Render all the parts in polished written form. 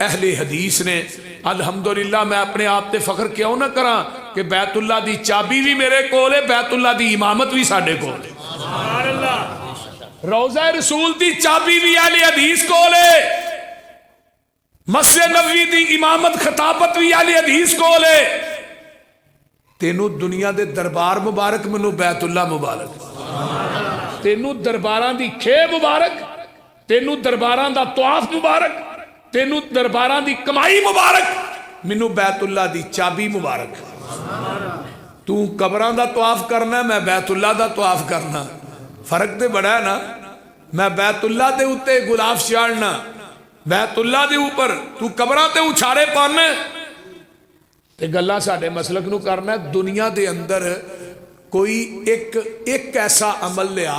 अहले हदीस ने अल्हम्दुलिल्लाह मैं अपने आप ते फख्र क्यों ना करा कि बैतुल्ला दी चाबी भी मेरे कोल है, बैतुल्ला दी इमामत भी साडे कोल है। सुभान अल्लाह। रोज़ा रसूल दी चाबी भी अहले हदीस कोल है, मस्जिद नबवी दी इमामत खिताबत भी अहले हदीस कोल है। तेनू दुनिया दे दरबार मुबारक, मैनू बैतुल्ला मुबारक। तेनू दरबारां दी खे मुबारक, तेनू दरबारां दा तवाफ मुबारक, तेनू दरबारां दी कमाई मुबारक, मैनू बैतुल्ला दी चाबी मुबारक। तू कबरां दा तवाफ करना, मैं बैतुल्ला दा तवाफ करना, फर्क तो बड़ा है ना। मैं बैतुल्ला दे उत्ते गुलाब चाड़ना, बैतुल्ला दे ऊपर तू कबरां ते उछारे पाना ते गल्लां साडे मसलक नू करना। दुनिया दे अंदर कोई एक ऐसा अमल लिया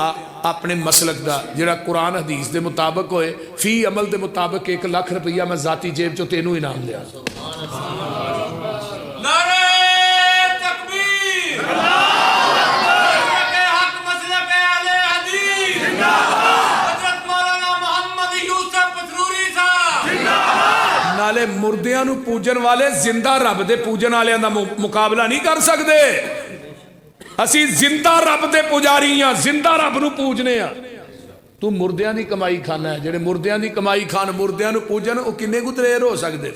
अपने मसलक का जिहड़ा कुरान हदीस के मुताबिक होए, फी अमल के मुताबिक 1 लाख रुपया मैं जाती जेब चो तेनू इनाम लिया। नाले मुर्दियां नू पूजन वाले जिंदा रब दे पूजन वालियां दा मुकाबला नहीं कर सकते। असी जिंदा रब दे पुजारी हाँ, जिंदा रब नू पूजने आ। तू मुर्दियां दी कमाई खाना है, जेडे मुर्दियां दी कमाई खान मुर्दियां नू पूजन, वो किन्ने कु दलेर हो सकते।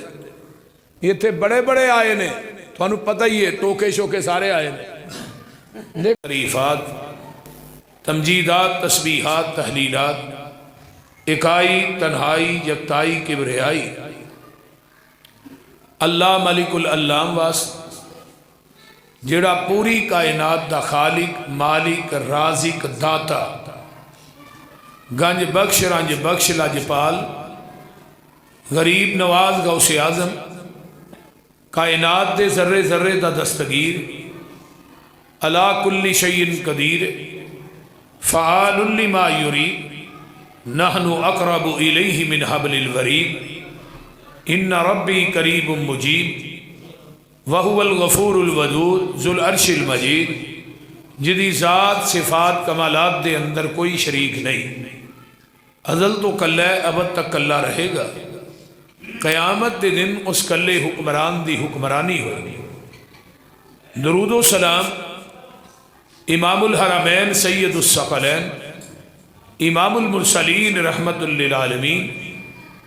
इत्थे बड़े बड़े आए ने, तुहानू पता ही है, टोके शोके सारे आए ने। तरीफात, तमजीदात, तस्बीहात, तहलीलात, इकाई, तन्हाई, यकताई, किबरियाई, अल्लाह मलिकुल अल्लाम वास जेड़ा पूरी कायनात दा खालिक, मालिक, राजिक, दाता, गंज बख्श, रंज बख्श, लजपाल, गरीब नवाज, गौसे आजम, कायनात दे जर्रे जर्रे दा दस्तगीर, अला कुल्ली शैइन कदीर, फ़आलुल लिमा युरीद, नहनु अक़रबु इलैहि मिन हब्लिल वरीद, इन्ना रब्बी करीबुम मुजीब, वहुवल गफूरुल वदूद जुल अर्शिल मजीद, जिदी ज़ात सिफ़ात कमालात दे अंदर कोई शरीक नहीं। अज़ल तो कल्ला है, अबद तक कल्ला रहेगा। क़यामत के दिन उस कल्ले हुक्मरान दी हुक्मरानी होगी। दरूदो सलाम इमामुल हरमैन सैयदुस सकलैन इमामुल मुरसलीन रहमतुल लिल आलमीन,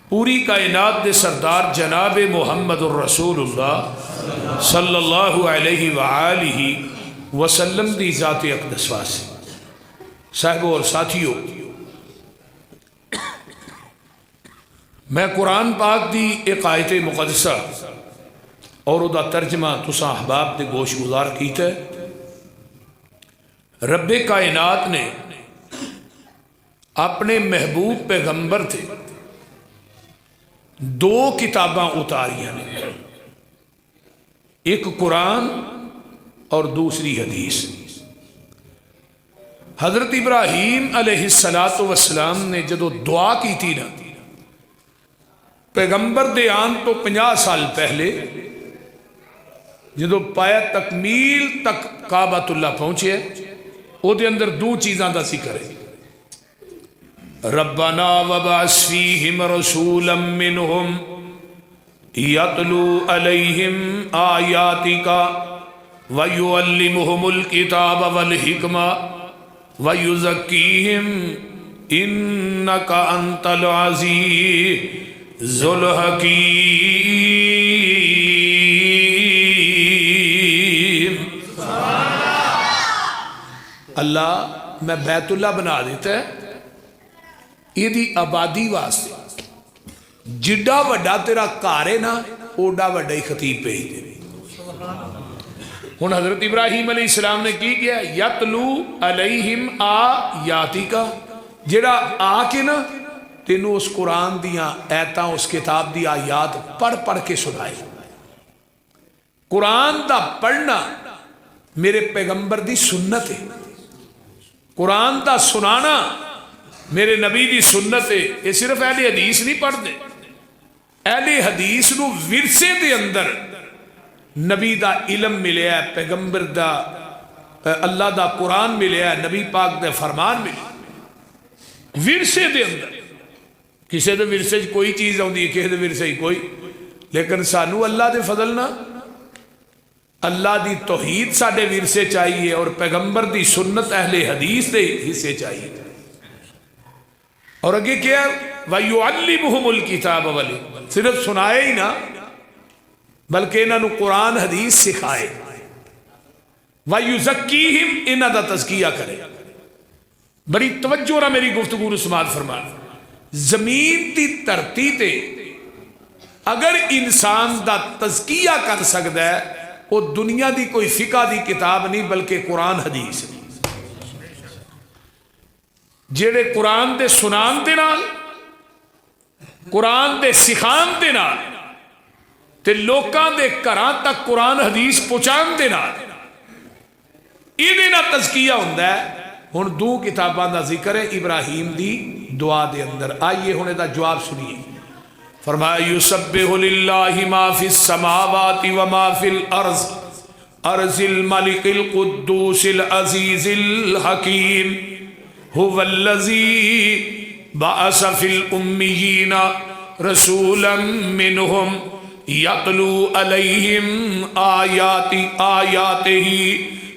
पूरी कायनात दे सरदार जनाब मुहम्मदुर रसूलुल्लाह सल्लल्लाहु अलैहि वआलिहि वसल्लम दी ज़ात अक़दस वास्ते। साहिबो और साथियों, मैं कुरान पाक दी एक आयत मुक़द्दसा और उदा तर्जमा तुसा अहबाब दे गोश गुजार कीता है। रब्बे कायनात ने अपने महबूब पैगंबर थे 2 किताबां उतारियां ने, एक कुरान और दूसरी हदीस। हजरत इब्राहीम अलैहिस्सलातु वस्सलाम ने जदों दुआ की थी ना, पैगंबर दे आन तो 50 साल पहले जदों पाया तकमील तक काबतुल्ला पहुंचे, उसदे अंदर 2 चीज़ों का जिक्र है। रब्बना वबअस फीहिम रसूलन मिनहुम यतलू अलैहिम आयातिका व युअल्लिमुहुमुल किताब वल हिकमा व युज़क्कीहिम इन्नका अंतल अज़ीज़ुल हकीम। अल्लाह मैं बैतुल्ला बना देता है यदि आबादी वास्ते, जिड्डा वड्डा तेरा घर है ना, ओडा वड्डा ही खतीब भेज दे। हुण हजरत इब्राहीम अलैहिस्सलाम ने की किया, यतलू अलैहिम आयातिका, जेड़ा आके ना तेनू उस कुरान दियां ऐतां, उस किताब दी आयात पढ़ पढ़ के सुनाए। कुरान दा पढ़ना मेरे पैगंबर दी सुन्नत है, कुरान दा सुनाना मेरे नबी दी सुन्नत है। ये सिर्फ अहले हदीस नहीं पढ़ते, अहले हदीस नू विरसे दे अंदर नबी दा इलम मिलिया, पैगंबर दा अल्लाह दा कुरान मिलिया, नबी पाक दे फरमान मिले विरसे दे अंदर। किसी के विरसे कोई चीज़ आती है, किसी के विरसे कोई, लेकिन सानू अल्लाह के फजल ना अल्लाह की तौहीद साडे विरसे चाहिए और पैगंबर की सुन्नत अहले हदीस के हिस्से चाहिए। और अगे क्या, वयुअल्लिमुहुमुल किताब वल हिकमत, सिर्फ सुनाए ही ना बल्कि इन्हों कुरान हदीस सिखाए। वयुज़क्कीहिम, इन्हां दा तज़किया करे। बड़ी तवज्जो ना मेरी गुफ्तगू नूं समाअत फरमा। जमीन की धरती ते अगर इंसान का तज़किया कर सकता है, वो दुनिया की कोई फिका की किताब नहीं बल्कि कुरान हदीस। जेड़े कुरान दे सुनान दे नाल, कुरान दे सिखान दे नाल ते लोकां दे घरां तक कुरान हदीस पहुंचाण दे नाल इहदे नाल तज़किया हुंदा है। हुण दो किताबां दा जिक्र है इब्राहिम दी दुआ दे अंदर। आइए हुण इहदा जवाब सुनिए। फरमाया युसब्बिहु लिल्लाहि मा फिस समावाति व मा फिल अर्ज़ अर्ज़िल मलिकिल कुद्दूसिल अज़ीज़िल हकीम हुवल्लज़ी बअस फिल उम्मियीना रसूलन मिनहुम यतलू अलैहिम आयातिही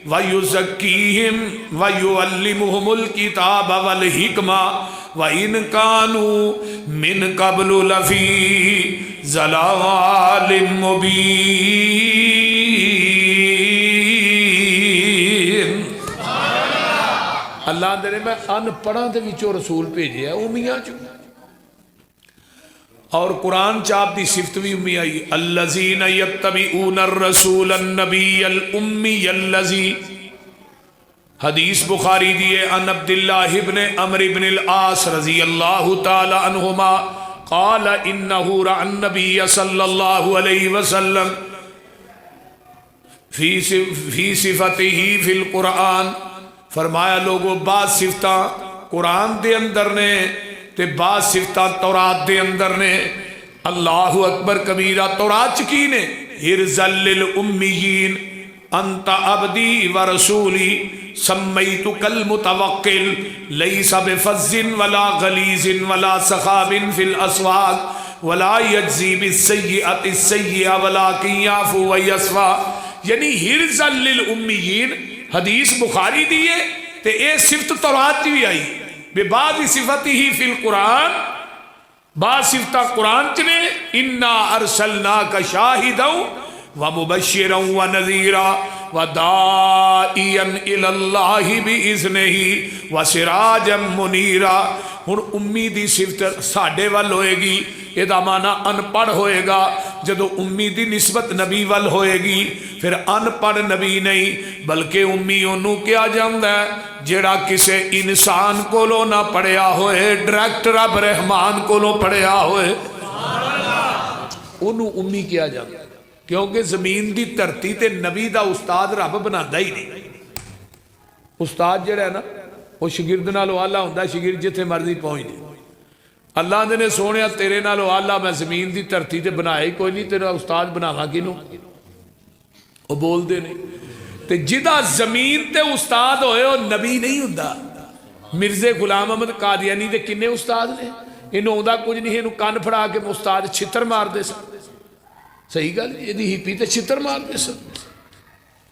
वयुज़क्कीहिम वयुअल्लिमुहुमुल किताब वल हिकमा व इन कानू मिन क़ब्लु लफ़ी ज़लालिम मुबीन। अल्लाह दे मैं अनपढ़ा के विचों रसूल भेजे उम्मियां चो, और कुरान च आप दी सिफत भी उम्मी आई, अल्लज़ीन यत्तबिऊन अर्रसूल अन्नबिय्यल उम्मिय्यल लज़ी। हदीस बुखारी दिए अन अब्दुल्लाह इब्न अम्र इब्न अल-आस रज़ियल्लाहु ताला अन्हुमा क़ाल इन्नहु रअा अन्नबिय्य सल्लल्लाहु अलैहि वसल्लम फी सिफ़तिही फिल कुरान। फरमाया लोगो बाद सिफता कुरान दे अंदर ने ते बाद सिफता तौरात दे अंदर ने। अल्लाहु अकबर कबीरा। तौरात च की ने, हिरज़ल लिल उम्मियीन अंत अब्दी व रसूली सम्मैतुकल मुतवक्किल लैसा बिफज़्ज़िन वला गलीज़िन वला सखाबिन फिल अस्वाक़ वला यज्ज़ी बिस्सय्यअति सय्यअ वलाकिन याफ़ू व यस्फ़ा। यानी हिरज़ल लिल उम्मियीन हदीस बुखारी दी है ते ये सिफत तौरात भी आई बेबाद सिफतिही फिल कुरान। बाद सिफता कुरान च ने, इन्ना अरसलनाका शाहिदन व मुबश्शिरन व नज़ीरा व दाइयन इलल्लाहि बिइज़्निही व सिराजम मुनीरा। हुण उम्मी दी सिफत साडे वल होएगी, इहदा माना अनपढ़ होएगा। जदों उम्मी दी निस्बत नबी वल होएगी फिर अनपढ़ नबी नहीं बल्कि उम्मी ओनू कहा जाता है जेड़ा किसी इंसान कोलों ना पढ़िया होए, डायरैक्ट रब रहमान कोलों पढ़िया होए, ओनू उम्मी कहा जाता है। क्योंकि जमीन की धरती ते नबी का उस्ताद रब बनाता ही नहीं। उस्ताद जिहड़ा है ना वो शागिर्द नालों आला हुंदा, शागिर्द जिथे मर्जी पहुँच जाए। अल्लाह ने सोने तेरे नालों आला मैं जमीन की धरती ते बनाया ही कोई नहीं, तेरा उस्ताद बनावा किनू? वो बोलते नहीं। तो जिदा जमीन ते उस्ताद होए वो नबी नहीं हुंदा। मिर्जे गुलाम अहमद कादियानी दे किन्ने उस्ताद ने, इन्हू आउंदा कुछ नहीं, इन्हू कन्न फड़ा के उस्ताद छित्र मारते सन। सही गल, यदि हिपी तो छित्र मारते सन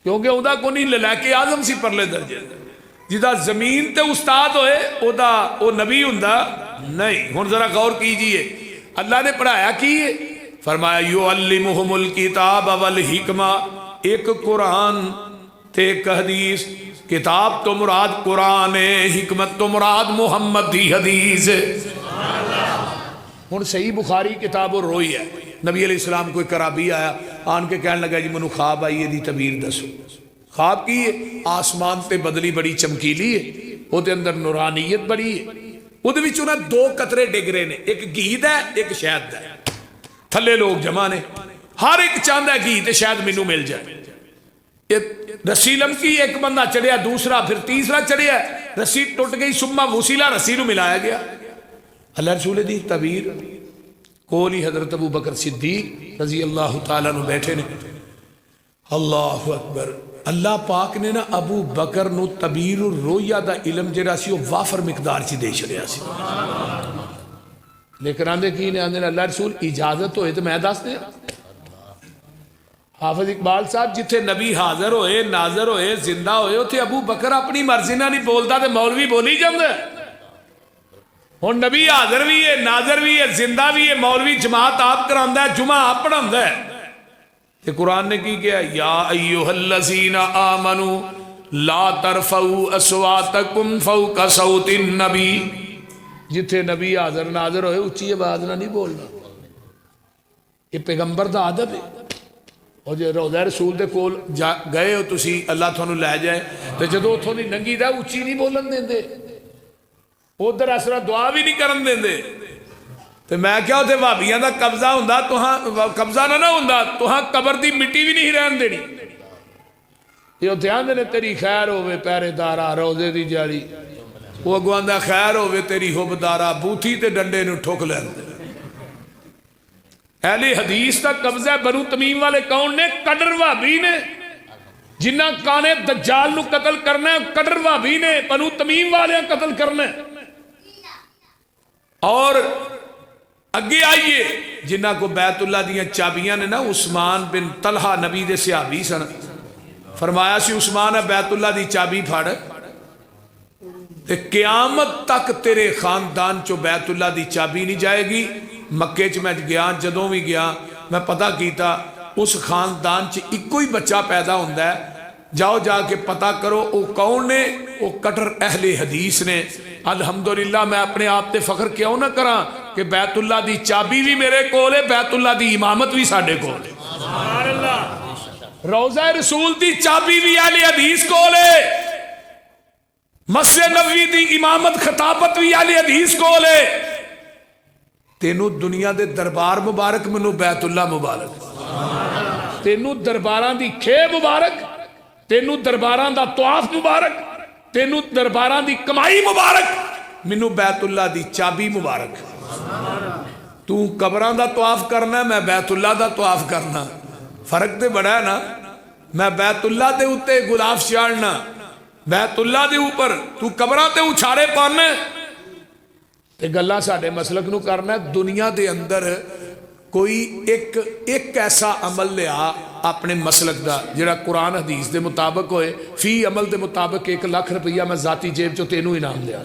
क्योंकि आउंदा को नहीं, ललैके आजम सी परले दर्जे। जिदा जमीन ते उस्ताद होए ओदा ओ नबी हुंदा नहीं। हुण जरा गौर कीजिए अल्लाह ने पढ़ाया की है। फरमाया युअल्लिमुहुमुल किताब वल हिकमा, एक कुरान ते एक हदीस। किताब तो मुराद कुरान है, हिकमत तो मुराद मुहम्मद दी हदीस है। हुण सही बुखारी किताब रोई है। नबी अलैहिस्सलाम कोई कराबी आया आन के कहने लगा जी मैनू ख्वाब आई है, तबीर दसो। ख्वाब की है? आसमान ते बदली बड़ी चमकीली है, वो अंदर नूरानीयत बड़ी है, वो दो कतरे डिग रहे ने, एक घी दा एक शहद दा। थले लोग जमा ने, हर एक चाहता है घी ते शहद मैनू मिल जाए। रस्सी लमकी, एक बंदा चढ़िया, दूसरा फिर तीसरा चढ़िया, रस्सी टुट गई, सुम्मा वसीला रस्सी नू मिलाया गया। अल्लाह रसूल दी तबीर कोल ही हजरत अबू बकर सिद्दीक रजी अल्लाह तआला नू बैठे ने। अल्लाहु अकबर। अल्लाह पाक ने ना अबू बकर नू तबीर रोया दा इलम जिहड़ा सी वो वाफर मिकदार च दे छड़िया सी। लेकिन आंदे की ने आंदे अल्लाह रसूल इजाजत होए तो मैं दस दिया। हाफिज इकबाल साहब जिथे नबी हाजिर होए नाजर होए जिंदा होए उथे अबू बकर अपनी मर्जी नाल नहीं बोलता तो मौलवी बोली जांदा। हुण नबी हाजिर भी है नाजर भी है जिंदा भी है, मौलवी जमात आप करांदा है, जुमा आप पढ़ांदा है। ते कुरान ने की किया, या अय्युहल्लज़ीना आमनू ला तरफऊ अस्वातकुम फौका सौतिन नबी। जिथे नबी हाजिर नाजर होए उच्ची आवाज ना नहीं बोलना, ये पैगंबर दा आदब है। और जो रोज़ा रसूल दे कोल गए हो तुसी, अल्लाह तुहानू लै जाए तो जो उथों दी नंगी दा उच्ची नहीं बोलन देंदे, उधर असरा दुआ भी नहीं करन देंदे। तो मैं क्या उसे भाबियां दा कब्जा हुंदा, तुहां कब्जा ना हुंदा, तुहां कबर दी मिट्टी भी नहीं रहन देनी। ये उत्थे आंदे ने तेरी खैर होवे पहरेदारा रोजे दी जारी, वो अगों आंदा खैर होवे तेरी हुबदारा बूथी ते डंडे नू ठुक लैंदे। अहले हदीस का कब्जा बनु तमीम वाले कौन ने? कडर भाभी ने। जिन्ना काने दज्जाल नू कतल करना है कडर भाभी ने, बनु तमीम वाले कतल करना है। और अगे आइए जिन्ना को बैतुल्ला दियां चाबियां ने ना, उस्मान बिन तलहा नबी दे सहाबी सन, फरमाया सी उस्मान है बैतुल्ला दी चाबी फड़ ते क़यामत तक तेरे खानदान चो बैतुल्ला दी चाबी नहीं जाएगी। मक्के च मैं गया, जदों भी गया मैं पता किया उस खानदान च इको ही बच्चा पैदा होंदा है, जाओ जाके पता करो वो कौन ने, वो कटर अहले हदीस ने। अल्हम्दुलिल्लाह मैं अपने आप ते फख्र क्यों ना करा कि बैतुल्ला दी चाबी भी मेरे कोल है, बैतुल्ला दी इमामत भी साडे कोल है। सुभान अल्लाह। रोज़ा रसूल दी चाबी भी अहले हदीस कोल है, मस्जिद नबवी दी इमामत खिताबत भी अहले हदीस कोल है। तेनू दुनिया दे दरबार मुबारक, मैनू बैतुल्ला मुबारक। तेनू दरबारां दी खे मुबारक, तेनू दरबारां दा तवाफ मुबारक, तेनू दरबारां दी कमाई मुबारक, मैनू बैतुल्ला दी चाबी मुबारक। तू कबरां दा तवाफ करना, मैं बैतुल्ला दा तवाफ करना, फर्क तो बड़ा है ना। मैं बैतुल्ला दे उत्ते गुलाब चाढ़ना, बैतुल्ला दे ऊपर तू कबरां ते उछाड़े पाना। ते गल्लां साडे मसलक नू करना। दुनिया दे अंदर कोई एक ऐसा अमल लिया अपने मसलक दा जिहड़ा कुरान हदीस दे मुताबिक होए, फी अमल दे मुताबिक 1 लाख रुपया मैं जाती जेब चो तेनू इनाम लिया।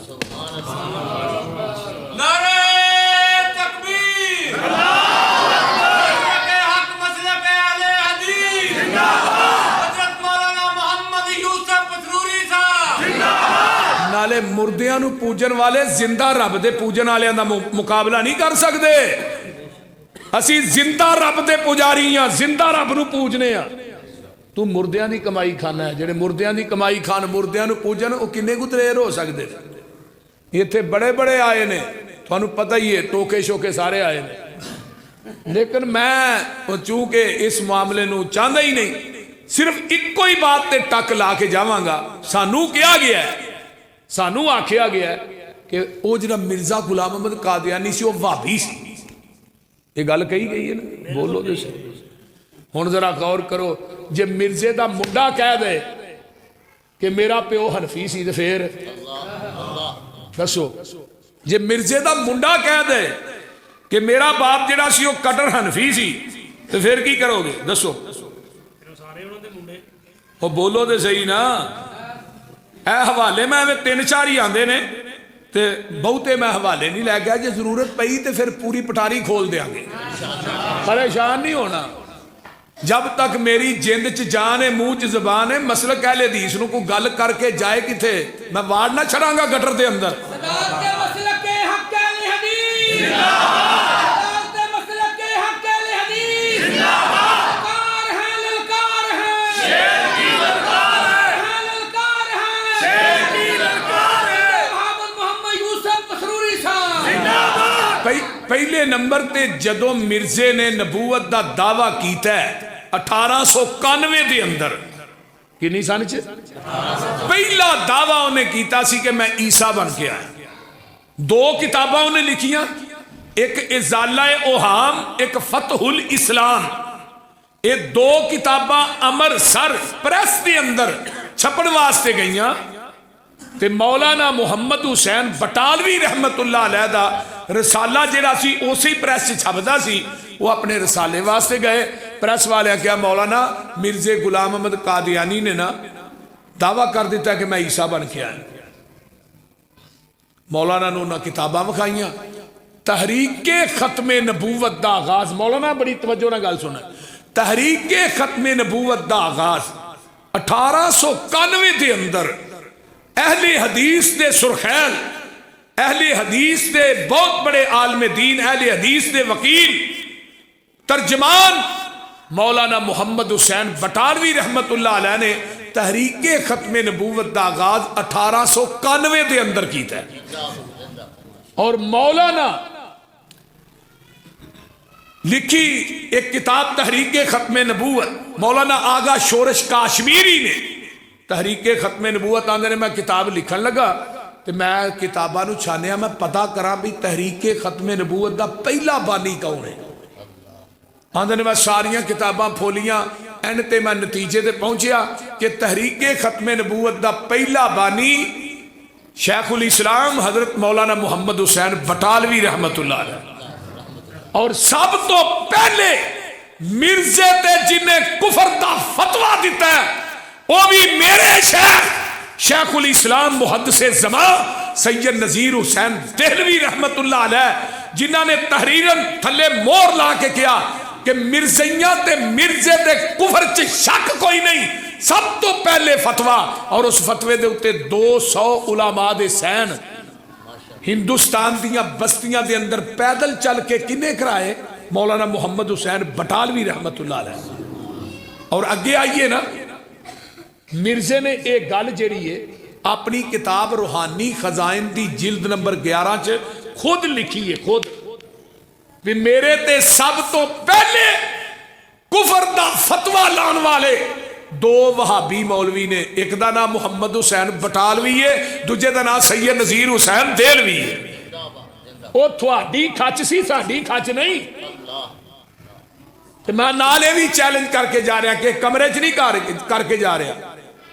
नाले मुर्दियां नू पूजन वाले जिंदा रब दे पूजन वालियां दा मुकाबला नहीं कर सकते। असी जिंदा रब दे पुजारी हाँ, जिंदा रब नू पूजने आ। तू मुर्दियां दी कमाई खाना है, जेडे मुर्दियां दी कमाई खान मुर्दियां नू पूजन, वो किन्ने कु दलेर हो सकते। इत्थे बड़े बड़े आए ने, तुहानू पता ही है, टोके शोके सारे आए ने। लेकिन मैं चूंकि इस मामले नू चाहता ही नहीं, सिर्फ इको ही बात ते टक ला के जावांगा। सानू कहा गया है, सानू आख्या गया कि वो जो मिर्जा गुलाम अहमद कादियानी सी, वो भाभी सी। ये गल कही गई है ना, बोलो तो सही। हुण जरा गौर करो, जे मिर्जे का मुंडा कह दे कि मेरा प्यो हनफी सी तो फिर दसो, जे मिर्जे का मुंडा कह दे कि मेरा बाप जिहड़ा सी वो कटर हनफी सी तो फिर की करोगे दसो? वो बोलो तो सही ना। ए हवाले मैं 3-4 ही आते ने, ते बहुते मैं हवाले नहीं लै गया। जे जरूरत पई तो फिर पूरी पटारी खोल देंगे, परेशान नहीं होना। जब तक मेरी जिंद च जान है, मुंह च जबान है, मसलक अहले हदीस नूं कोई गल करके जाए किथे, मैं वाड़ ना छड़ांगा गटर दे अंदर। पहले नंबर ते जदों मिर्जे ने नबूवत का दावा किया 1891 के अंदर, किन्नी सन च पहला दावा उन्हें किया सी कि मैं ईसा बन के आया। 2 किताबां उन्हें लिखियां, एक इजाला ओहाम, एक फतहुल इस्लाम। ये 2 किताबां अमृतसर प्रेस के अंदर छपन वास्ते गईयां। ते मौलाना मुहम्मद हुसैन बटालवी रहमतुल्लाह अलैह दा रसाला जिहड़ा सी उसी प्रैस च छपदा सी, वो अपने रसाले वास्ते गए। प्रैस वाले क्या मौलाना मिर्जे गुलाम अहमद कादियानी ने ना दावा कर दिता कि मैं ईसा बन के आया। मौलाना ने उन्हें किताबां विखाइयां। तहरीके खत्मे नबूवत दा आगाज, मौलाना बड़ी तवज्जो नाल गल सुना, तहरीके खत्मे नबूवत दा आगाज 1891 के अंदर अहले हदीस दे सुरखैल, अहले हदीस दे बहुत बड़े आलम दीन, अहले हदीस दे वकील तर्जमान मौलाना मुहम्मद हुसैन बटालवी रहमतुल्लाह अलैह ने तहरीके खत्मे नबूवत का आगाज 1891 के अंदर किया। और मौलाना लिखी एक किताब तहरीके खत्मे नबूवत, मौलाना आगा शोरश काश्मीरी ने तहरीके खत्मे नबूवत आंदे ने, मैं किताब लिखन लगा तो मैं किताबां नूं छानिया, मैं पता करा भी तहरीके खत्मे नबूवत का पहला बानी कौन है। आंदे ने मैं सारियां किताबां फोलियां, एंड ते मैं नतीजे ते पहुंचया कि तहरीके खत्मे नबूवत का पहला बानी शेखुल इस्लाम हजरत मौलाना मुहम्मद हुसैन बटालवी रहमतुल्लाह अलैह। और सब तो पहले मिर्जे ते जिन्हें कुफर का फतवा दिता है वो भी मेरे शेखुल इस्लाम मुहद्दिसे ज़मा सैयद नज़ीर हुसैन देहलवी रहमतुल्लाह अलैह, जिन्हों ने तहरीरन थले मोर ला के किया कि मिर्जियां ते मिर्जे दे कुफर च शक कोई नहीं। सब तो पहले फतवा, और उस फतवे दे उत्ते 200 उलामा दे सैन हिंदुस्तान दियां बस्तियां दे अंदर पैदल चल के किने कराए, मौलाना मुहम्मद हुसैन बटालवी रहमतुल्लाह अलैह। और अगे आइए ना, मिर्जे ने एक गल जिहड़ी है अपनी किताब रूहानी खजाइन की जिल्द नंबर 11 च खुद लिखी है, खुद भी मेरे ते सब तो पहले कुफर दा फतवा लाने वाले 2 वहाबी मौलवी ने, एक दा नाम मुहम्मद हुसैन बटालवी है, दूजे दा नाम सैयद नज़ीर हुसैन देहलवी है। वो थोड़ी खच सी, साडी खच नहीं। तो मैं नाल ये भी चैलेंज करके जा रहा कि कमरे च नहीं करके जा रहा,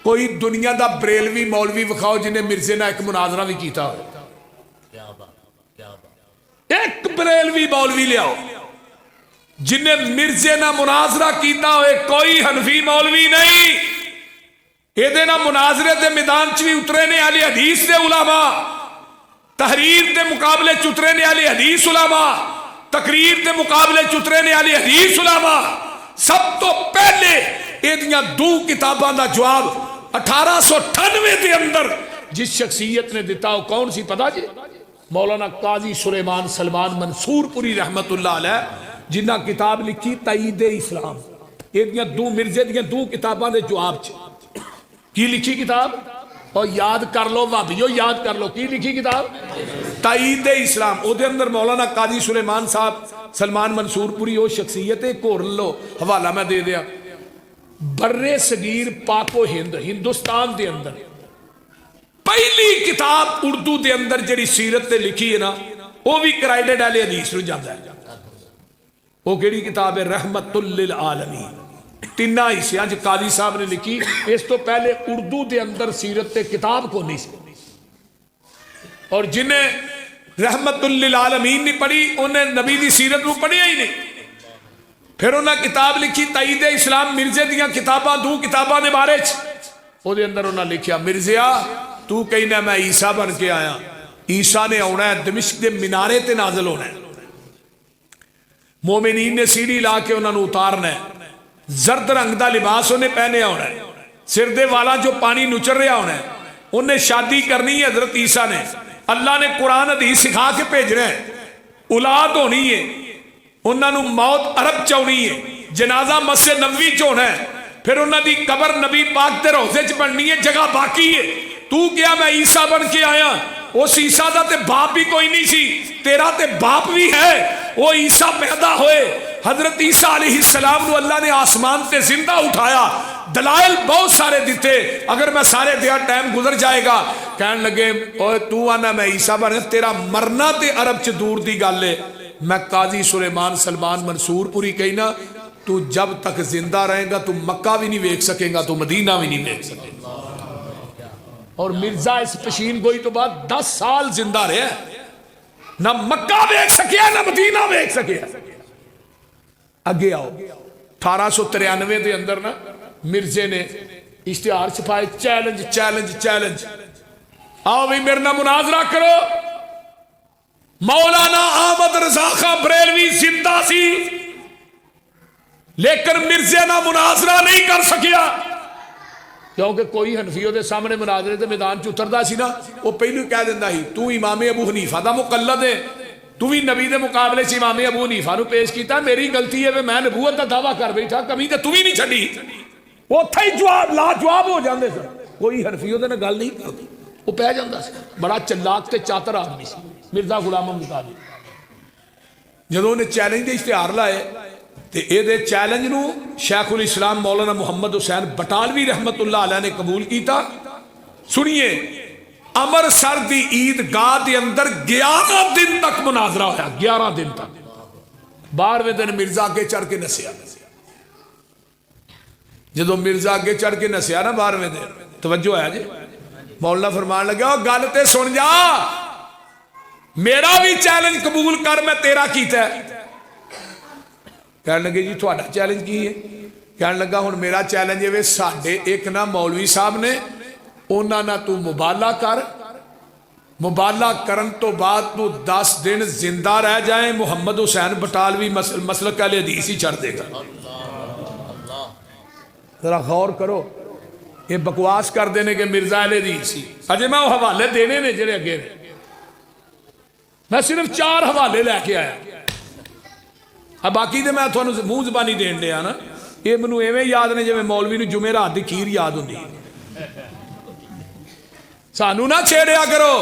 कोई दुनिया का बरेलवी मौलवी विखाओ जिन्हें मिर्जे ने एक मुनाजरा भी किया हो। एक बरेलवी मौलवी लियाओ जिन्हें मिर्जे ना मुनाजरा किया हो। कोई हनफी मौलवी नहीं। ये ना मुनाजरे के मैदान च भी उतरे ने अहले हदीस के उलामा, तहरीर के मुकाबले च उतरे ने अहले हदीस उलामा, तकरीर के मुकाबले च उतरे ने अहले हदीस उलामा। सब तो पहले ये 2 किताबों का जवाब 1898 के अंदर जिस शख्सियत ने दिता वो कौन सी पता जी? मौलाना काजी सुलेमान सलमान मंसूरपुरी रहमतुल्लाह अलैह, जिन्हें किताब लिखी तईद इस्लाम। ये 2 मिर्जे दी 2 किताबों के जवाब च की लिखी किताब, और याद कर लो भाभीओ, याद कर लो की लिखी किताब, तईद इस्लाम। उहदे अंदर मौलाना काजी सुलेमान साहब सलमान मंसूरपुरी वो शख्सियत है, घोर लो हवाला मैं दे दिया। बर्रे सगीर पाको हिंद हिंदुस्तान के अंदर पहली किताब उर्दू के अंदर जी सीरत ते लिखी है ना, वो भी क्राइडेड अहले हदीस नूं जांदा है। वो केड़ी किताब है? रहमतुल लिल आलमीन। 3 हिस्सियां च काजी साहब ने लिखी। इस तो पहले उर्दू के अंदर सीरत ते किताब को नहीं सी, और जिन्हें रहमतुल लिल आलमीन नहीं पढ़ी उन्हें नबी की सीरत को पढ़िया ही नहीं। फिर उन्हें किताब लिखी तईद इस्लाम, मिर्जे दियां किताबां 2 किताबां के बारे च अंदर उन्हें लिखा, मिर्जिया तू कहना मैं ईसा बन के आया, ईसा ने आना है, दमिश्क के मीनारे ते नाजल होना है, मोमिनीन ने सीढ़ी ला के उन्होंने उतारना है, जर्द रंग का लिबास उन्हें पहने होना है, सिर दे वाला जो पानी नुचर रहा होना है, उन्हें शादी करनी है हजरत ईसा ने, अल्लाह ने कुरान हदीस सिखा के भेजना है, औलाद होनी है, उन्होंने मौत अरब च आनी है, जनाजा मस्जिद नबवी च होना है, फिर उन्होंने कबर नबी पाक के रोजे च बननी है, जगह बाकी है। तू क्या मैं ईसा बन के आया? उस ईसा का ते बाप भी कोई नहीं सी, तेरा ते बाप भी है। वो ईसा पैदा होए, हजरत ईसा अलैहिस्सलाम को अल्लाह ने आसमान से जिंदा उठाया, दलाइल बहुत सारे दिते, अगर मैं सारे दिया टाइम गुजर जाएगा। कहन लगे ओए तू आना मैं ईसा बन, तेरा मरना ते अरब च दूर की गल है। मैं काजी सुलेमान सलमान मंसूरपुरी कहना, तू जब तक जिंदा रहेगा तू मक्का भी नहीं वेख सकेगा, तू मदीना भी नहीं वेख सकेगा। और मिर्जा इस पशीन गोई तो बाद 10 साल जिंदा रहा, ना मक्का वेख सकिया ना मदीना वेख सकिया। अगे आओ 1893 के अंदर ना मिर्जे ने इश्तिहार छपाए, चैलेंज चैलेंज चैलेंज, आओ भी मेरे ना मुनाजरा करो। मौलाना अहमद रजा खां बरेलवी जिंदा सी, लेकिन मिर्जे ना मुनाजरा नहीं कर सकिया, क्योंकि कोई हनफी के सामने मुनाजरे के मैदान च उतरता सी ना, वो पहलू कह दिंदा ही तू इमामे अबू हनीफा का मुकल्लद है, तू भी नबी के मुकाबले से इमामे अबू हनीफा नूं पेश किया, मेरी गलती है मैं नबूवत का दावा कर बैठा, कमी तो तू भी नहीं छड्डी। उत्थे ही जवाब ला जवाब हो जाते सन, कोई हनफी उहदे नाल गल नहीं करती, वो पै जाता सी। बड़ा चलाक ते चातर आदमी सी मिर्जा गुलाम अहमद कादरी। जदों उन्हें चैलेंज के इश्तिहार लाए तो ये चैलेंज नूं शेखुल इस्लाम मौलाना मुहम्मद हुसैन बटालवी रहमतुल्लाह अलैह ने कबूल किया। सुनिए, अमृतसर की ईदगाह के अंदर 11 दिन तक मुनाजरा होया, 11 दिन तक। 12वें दिन मिर्जा अगे चढ़ के नसिया। जो मिर्जा अगे चढ़ के नसिया ना 12वें दिन, तवज्जो है जी, मौलाना फरमान लगे गल ते सुन जा, मेरा भी चैलेंज कबूल कर, मैं तेरा कीता। कह लगे जी थोड़ा चैलेंज की है? कह लगा हुण मेरा चैलेंज है, साडे एक ना मौलवी साहब ने, उन्हां नाल तू मुबाला कर, मुबाला करन तो बाद तू 10 दिन जिंदा रह जाए, मुहम्मद हुसैन बटालवी मसलक अहले हदीस ही चढ़ देगा। जरा गौर करो, ये बकवास कर देने के मिर्जा अहले हदीस ही। अजे मैं वो हवाले देने ने जेड़े अगे ने, मैं सिर्फ 4 हवाले लैके आया, अब बाकी तो मैं थोड़ा मूँह जबानी देन दिया ना, ये मैनू इवें याद ने जिवें मौलवी नूं जुमेरात की खीर याद होंदी। सानू ना छेड़िया करो,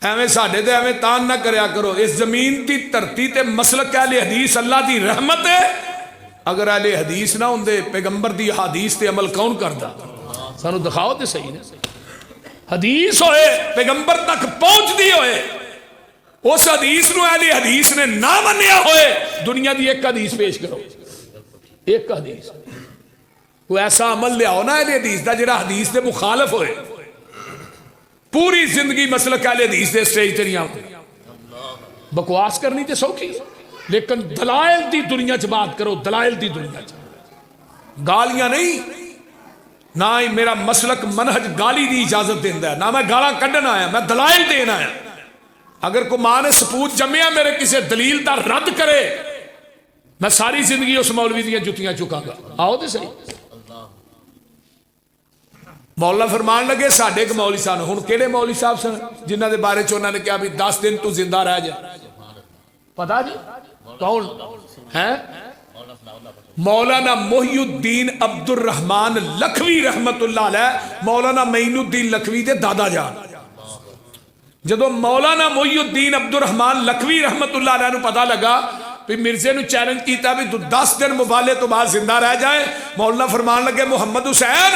एवें साडे ते एवें तान ना करया करो। इस जमीन की धरती ते मसलक अहले हदीस अल्लाह की रहमत है। अगर अहले हदीस ना होंदे, पैगंबर दी हदीस ते अमल कौन करदा? सानू दिखाओ तो सही ना, हदीस होए पैगंबर तक पहुंचती होए, उस हदीस नूं अहले हदीस ने ना मन्निया होए, दुनिया की एक हदीस पेश करो, एक हदीस, कोई ऐसा अमल लियाओ ना अहले हदीस का जिहड़ा हदीस के मुखालफ होए। पूरी जिंदगी मसलक अहले हदीस के स्टेज ते नहीं आउंदे। बकवास करनी तो सौखी है, लेकिन दलाइल की दुनिया च बात करो, दलाइल की दुनिया च गालियां नहीं। ना ही मेरा मसलक मनहज गाली की इजाजत देता है, ना मैं गाला कढ़न आया, मैं दलाइल देन आया। अगर कोई मां ने सपूत जम्मिया मेरे किसी दलील का रद्द करे, मैं सारी जिंदगी उस मौलवी दी जुतियां चुकांगा। आओ तो सही। मौला फरमान लगे साडे एक मौलवी सन, हुण किहड़े मौलवी साहब सन जिन्हां दे बारे च उन्होंने कहा भी 10 दिन तू जिंदा रह जा? पता जी कौन है? मौलाना मोहिउद्दीन अब्दुल रहमान लखवी रहमतुल्लाह अलैह, मौलाना मईनुद्दीन लखवी के दादा जान। जदों मौलाना मोहिउद्दीन अब्दुल रहमान लखवी रहमतुल्लाह अलैह नूं पता लगा भी मिर्जे नूं चैलेंज किया भी तू 10 दिन मुबाले तो बाद जिंदा रह जाए, मौलाना फरमान लगे मुहम्मद हुसैन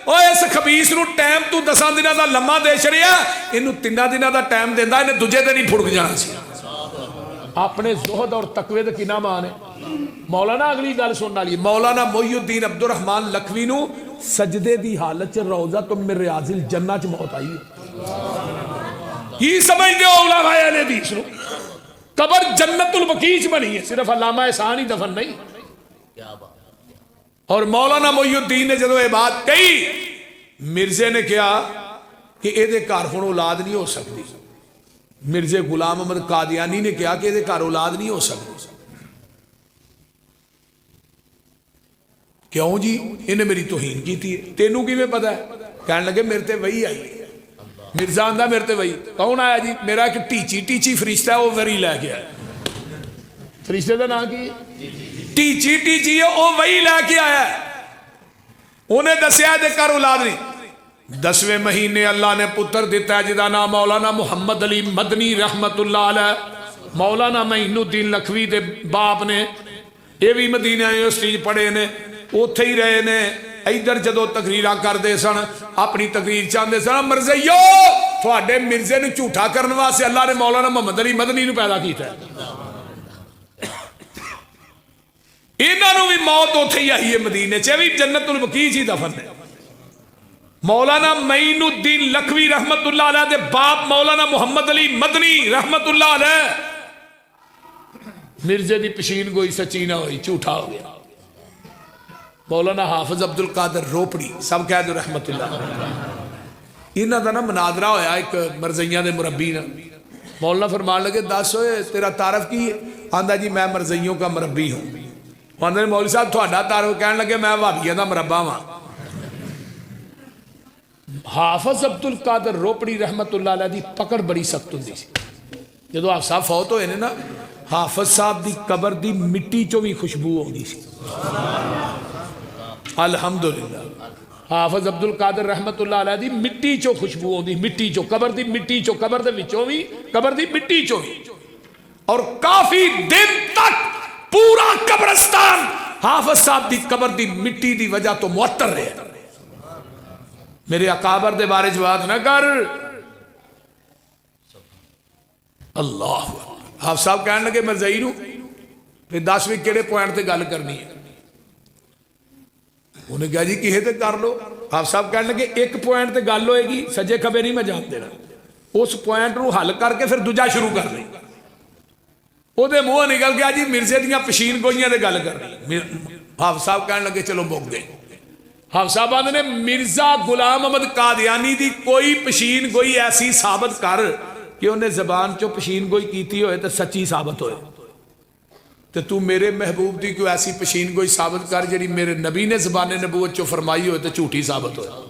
ओ इस खबीस नूं टाइम तू 10 दिनों का लम्मा दे छड़िया, इनू 3 दिनों का टाइम देंदा, इन्हें दूजे दिन ही फुड़क जाना सी। अपने जुहद और तकवे दा किना मान है। मौलाना अगली गल सुनने वाली, मौलाना मोहिउद्दीन अब्दुल रहमान लखवी नूं सजदे की हालत च रौज़ा तुम मिन रियाज़िल जन्नत च मौत आई है। की समझते हो उलमाए अहले हदीस नूं? कबर जन्नतुल बकी च बनी है, सिर्फ अल्लामा एहसान ही दफन नहीं। और मौलाना मोहिउद्दीन ने जदों ये बात कही, मिर्जे ने कहा कि ये घर हुण औलाद नहीं हो सकती। मिर्जे गुलाम अहमद कादियानी ने कहा कि ये घर औलाद नहीं हो सकती। क्यों जी? इन्हें मेरी तौहीन की थी, तेनू किवें पता है? कह लगे मेरे ते वही आई। मिर्जा आंदा मेरे ते वही। कौन आया जी? मेरा एक टीची टीची फरिश्ता है, वो वरी लैके आया। फरिश्ते का नाम की? टीची टीची है, वो वही लैके आया। उन्हें दसिया घर औलाद नहीं। 10वें महीने अल्लाह ने पुत्र दिता जिदा नाम मौलाना मुहम्मद अली मदनी रहमतुल्लाह अलैह। मौलाना मईनुद्दीन लखवी के बाप ने, यह भी मदीना यूनिवर्सिटी पढ़े ने, उत्थे ही रहे ने। इधर जदों तकरीर करते सन, अपनी तकरीर चाहते सन, मरज़इयो थोड़े मिर्जे नूं झूठा करने वास्ते अल्लाह ने मौलाना मुहम्मद अली मदनी नूं पैदा किया। इन्हों भी मौत उत्थे ही आई है मदीने च, भी जन्नतुल बकी ही दफन है। मौलाना मईनुद्दीन लखवी रहमतुल्लाह अलैह दे बाप मौलाना मुहम्मद अली मदनी रहमतुल्लाह अलैह मिर्जे दी पशीन गोई सच्ची ना हुई, झूठा हो गया। मौलाना हाफिज अब्दुल कादर रोपड़ी सब कह दो रहमतुल्लाह, इन्हां दा ना मनादरा होया एक मरज़इयां दे मुरब्बी ना। मौलाना फरमान लगे दस होए तेरा तारफ की है? आंदा जी मैं मरज़इयों का मुरब्बी हूँ। आंदे मौलवी साहब थोड़ा तारफ, कहने लगे मैं वहाबियों का मुरब्बा वा। हाफिज अब्दुल कादर रोपड़ी रहमतुल्लाह अलैह दी पकड़ बड़ी सख्त हुंदी सी। जदों आप साहब फौत होए ने ना, हाफिज साहब दी कबर दी मिट्टी चों भी खुशबू आउंदी सी। अल्हम्दुलिल्लाह हाफिज अब्दुल कादर रहमतुल्लाह अलैह दी मिट्टी चों खुशबू आउंदी, मिट्टी चों, कबर दी मिट्टी चों, कबर दे विचों भी, कबर दी मिट्टी चों भी। और काफी दिन तक पूरा कब्रिस्तान हाफिज साहब दी कबर दी मिट्टी दी वजह तो मुअत्तर रहा। मेरे अकाबर दे बारे च बात ना कर। अल्लाह हाफ साहब कह लगे मरज़ई नूं फिर दस भी किहड़े पॉइंट ते गल करनी है। उन्हें कहा जी किसे ते कर लो। हाफ साहब कह लगे एक पॉइंट ते गल होएगी, सज्जे खबे नहीं मैं जान देना। उस पॉइंट नूं हल करके फिर दूजा शुरू कर ली। ਉਹਦੇ ਮੂੰਹ निकल गया जी मिर्जे ਦੀਆਂ पशीन गोइयां ते गल करनी। हाफ साहब कह लगे चलो मुक गए। हाफ साहब आते ने मिर्जा गुलाम अहमद कादियानी दी कोई पशीन गोई ऐसी साबित कर कि उन्हें जबान चो पशीन गोई की होए तो सच्ची साबित होए। तो तू मेरे महबूब की कोई ऐसी पशीन गोई साबित कर जी मेरे नबी ने जबान नबूवत चो फरमाई होए तो झूठी साबित होए।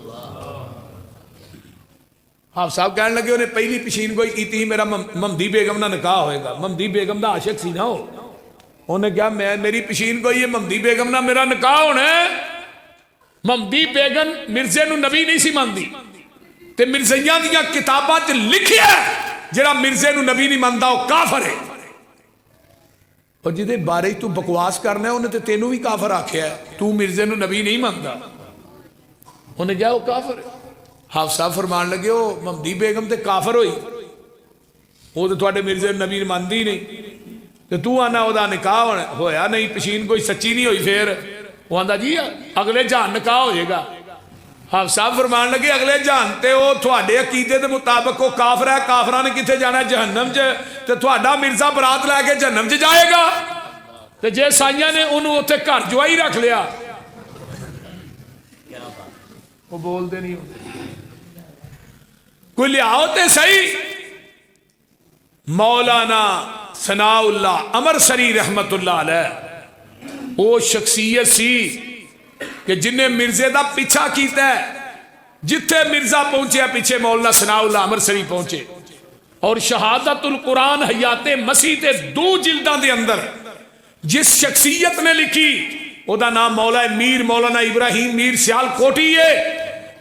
हाफ साहब कह लगे उन्हें पहली पशीन गोई की मेरा महमदी बेगम ना निकाह होएगा। महमदी बेगम का आशिक सी ना हो। उन्हें कहा मैं मेरी पशीन गोई है महमदी बेगम ना मेरा निकाह होना। महमदी बेगम मिर्जे नूं नबी नहीं सी मानदी ते मिर्ज़इयां दीयां किताबां च लिखिया जिहड़ा मिर्जे नूं नबी नहीं मानदा वो काफर है। और जिहदे बारे तू बकवास करना उन्हें तो तेनों भी काफर आख्या तू मिर्जे नूं नबी नहीं मानदा। उन्हें कहा वो काफर है। हाफ साहब फरमान लगे वो महमदी बेगम तो काफर हुई, वो तो तुहाडे मिर्जे नबी मानदी नहीं तो तू आना वह निकाह होया नहीं, पशीन कोई सच्ची नहीं हुई। फिर वो आंदा जी अगले जहान निकाह हो जाएगा। हाफ साहब फरमान लगे अगले जहान ते वो तुहाडे अकीदे के मुताबिक वो काफर है, काफरां ने किथे जाना जहन्नम च, ते तुहाडा मिर्जा बरात लैके जहन्नम च जाएगा। ते जे साइयां ने उन्होंने उत्थे घर जुआई रख लिया वो बोलते नहीं होते। कोई लियाओ ते सही। मौलाना सनाउल्लाह अमरसरी रहमतुल्लाह अलैह वो शख्सियत सी कि जिन्हें मिर्जे का पीछा किया। जिथे मिर्जा पहुंचे पीछे मौलाना सनाउल्लाह अमरसरी पहुंचे। और शहादतुल कुरान हयाते मसीह ते 2 जिल्दां दे अंदर जिस शख्सियत ने लिखी ओदा नाम मौला मीर मौलाना इब्राहिम मीर सियालकोटी है।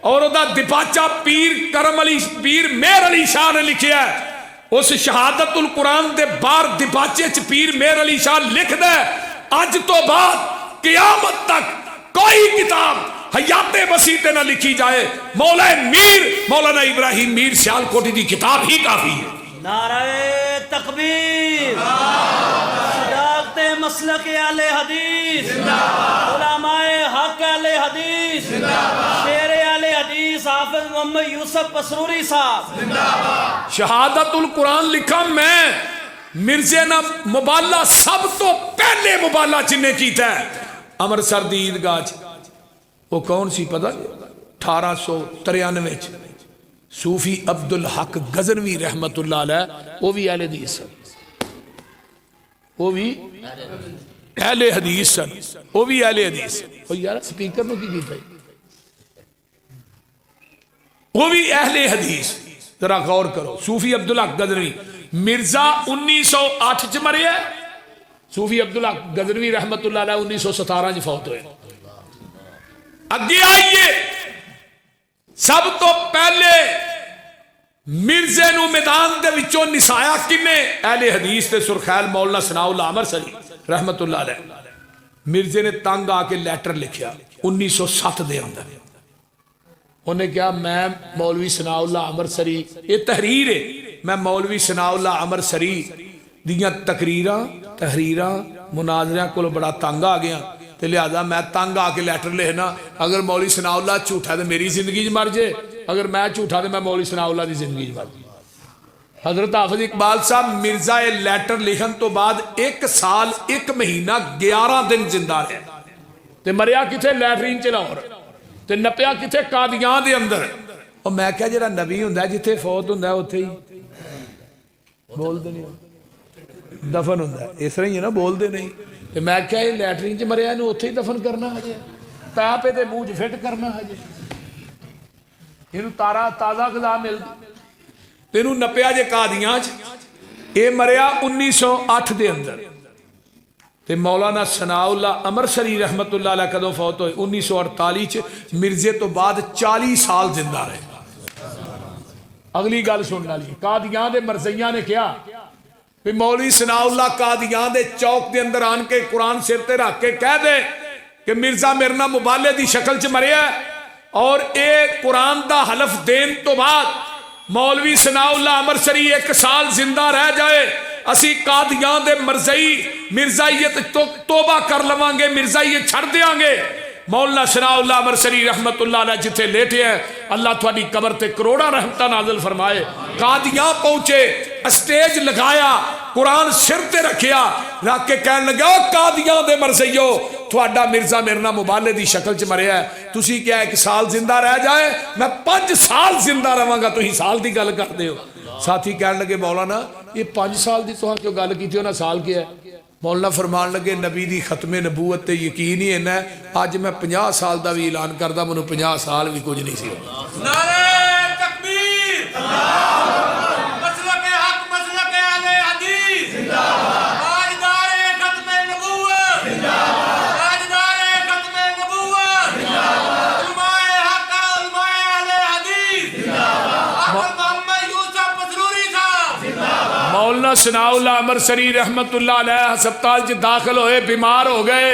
और ओदा दिपाचा पीर करम अली पीर मेहर अली शाह ने लिखिया। उस शहादतुल कुरान दे बाहर दिपाचे च पीर मेहर अली शाह लिखदा अज तो बाद क़यामत तक कोई किताब हयाते मसीह ते ना लिखी जाए, मौला मीर मौलाना इब्राहिम मीर सियालकोटी की किताब ही काफी है। नारे तकबीर, सदाकते मसलक आले हदीस, उलमाए हक आले हदीस, शेर आले हदीस हाफिज मोहम्मद यूसुफ पसरूरी साहब। शहादतुल कुरान लिखा मैं मिर्जे ना मुबाला सब तो पहले मुबाला जिन्हें कीता है अमृतसर दी ईदगाह। वो कौन सी पता? 1893 सूफी अब्दुल हक गजनवी रहमतुल्लाह अलैह, वो भी अहले हदीस सन, वो भी अहले हदीस सन, वो भी अहले हदीस। और यार स्पीकर में की कीता, वो भी अहले हदीस। जरा गौर करो सूफी अब्दुल हक गजनवी मिर्जा 1908 च मरे। सूफी अब्दुल हक गजनवी रहमतुल्लाह अलैह 1917 च फौत हुए। अगे आइए सब तो पहले मिर्जे नूं मैदान दे विचों निसाया किने? अहले हदीस ते सुरखैल मौलाना सनाउल्लाह अमरसरी रहमतुल्लाह अलैह। मिर्जे ने तंग आके लैटर लिखिया 1907 दे अंदर। उन्हें कहा मैं मौलवी सनाउल्लाह अमरसरी, ये तहरीर है, मैं मौलवी सनाउल्लाह अमरसरी दियां तकरीरां तहरीरां मुनाजरियां को बड़ा तंग आ गया। तो तो लिहाजा मैं तंग आके लैटर लिखना, अगर मौलवी सनाउल्लाह झूठा तो मेरी जिंदगी मर जाए, अगर मैं झूठा तो मैं मौलवी सनाउल्लाह की जिंदगी मर जाए। हजरत हाफिज इकबाल साहब मिर्जा ये लैटर लिखन तो बाद 1 साल 1 महीना 11 दिन जिंदा रहे, ते मरिया किथे लैटरीन च लाहौर, ते नपया किथे कादियां दे अंदर। और मैं क्या जरा नबी हुंदा जिथे फौत हुंदा उत्थे ही बोलते नहीं, दफन हुंदा इस तरह ही है ना, बोलते नहीं। तो मैं क्या ये लैटरीन च मरिया इन्हू उत्थे ही दफन करना हजे, पैप ये मूँह च फिट करना हजे, इनू तारा ताज़ा गज़ा मिलती। तेनू नपया जे कादियां च, ये मरिया 1908 के अंदर। ते मौलाना सनाउल्लाह अमरसरी रहमतुल्लाह अलैह कदों फौत होए 1948 च, मिर्जे तो बाद 40 साल जिंदा रहे। अगली गल सुनने वाली, कादियां दे मरज़इयां ने कहा भी मौलवी सनाउल्लाह कादियां दे चौक के अंदर आन के कुरान सिर ते रख के कह दे कि मिर्जा मेरे नाल मुबाले की शक्ल च मरिया, और ये कुरान का हलफ देन तो बाद मौलवी सनाउल्लाह अमरसरी 1 साल जिंदा रह जाए, असी कादियां दे मरज़ई मिर्जाइयत तो तोबा कर लवांगे, मिर्जाइयत छड़ देंगे। मौलाना सनाउल्लाह अमरसरी रहमतुल्लाह अलैह जिथे लेटे हैं, अल्लाह थोड़ी कबर ते करोड़ा रहमतां नाज़िल फरमाए। कादियां पहुंचे, स्टेज लगाया, कुरान सिर ते रखिया, रख के कहन लगा कादियां दे मरज़इयो, थोड़ा मिर्जा मेरे नाल मुबाले की शक्ल च मरिया है, तुसी क्या 1 साल जिंदा रह जाए, मैं 5 साल जिंदा रहांगा, तुसीं साल की गल करदे हो। साथी कहन लगे मौलाना ये 5 साल की तुहां क्यों गल कीती, उन्हां साल क्या है? मौलाना फरमान लगे नबी दी खत्मे नबूवत ते यकीन ही इन्ना है, अज मैं 50 साल का भी ऐलान करदा, मैनूं 50 साल भी कुछ नहीं सी। नारे तकबीर, मसलक हक, मसलक आले हदीस जिंदाबाद, ताजदारे खत्मे नबूवत जिंदाबाद, ताजदारे खत्मे नबूवत जिंदाबाद, उलमाए हक, उलमाए आले हदीस जिंदाबाद, मोहम्मद यूसुफ मसरूरी साहब जिंदाबाद। मौलाना सनाउल्लाह अमरसरी रहमतुल्लाह अलैह हस्पताल च दाखिल होए, बीमार हो गए,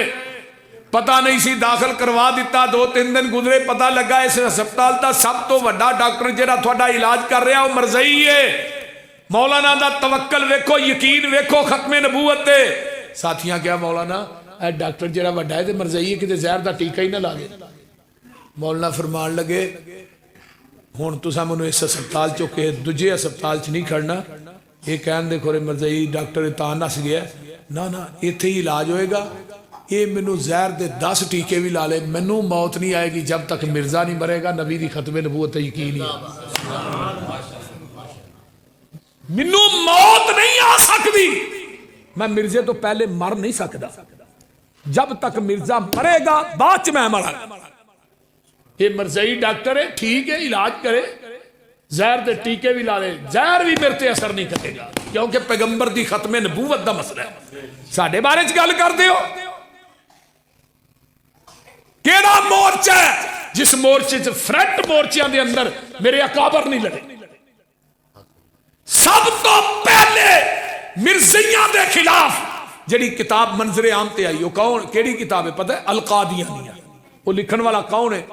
पता नहीं सी, दाखिल करवा दिता। 2-3 दिन गुजरे, पता लगा इस हस्पताल का सब तो वड्डा डॉक्टर जिहड़ा तुहाडा इलाज कर रहा वो मरज़ई है। मौलाना दा तवक्कल वेखो, यकीन वेखो खत्मे नबूवत ते। साथियां क्या मौलाना ए डॉक्टर जिहड़ा वड्डा है ते मरज़ई है, किते जहर का टीका ही ना ला दे। मौलाना फरमान लगे हुण तुसां मैनूं इस हस्पताल चो के दूजे हस्पताल च नहीं खड़ना, ये कहन देखो रे मरज़ई डॉक्टर तां नस गया, ना ना इत्थे ही इलाज होएगा, ये मैनू जहर के 10 टीके भी ला ले, मैनू मौत नहीं आएगी जब तक मिर्जा नहीं मरेगा, नबी की खत्मे नबूवत यकीन ही मैनू मौत नहीं आ सकती, मैं मिर्जे तो पहले मर नहीं सकता, जब तक मिर्जा मरेगा बाद च मैं मरा। ये मरज़ई डॉक्टर है, ठीक है इलाज करे, जहर के टीके भी ला ले, जहर भी मेरे ते असर नहीं करेगा, क्योंकि पैगंबर की खत्मे नबूवत का मसला है। साडे बारे च गल करदे हो, केड़ा मोर्चा है जिस मोर्चे च फ्रंट मोर्चों के अंदर मेरे अकाबर नहीं लड़े। सब तो पहले मिर्ज़ियां के खिलाफ जिहड़ी किताब मंजरे आम ते आई, वो कौन केड़ी किताब है पता है? अल-कादियानिया। वो लिखण वाला कौन है?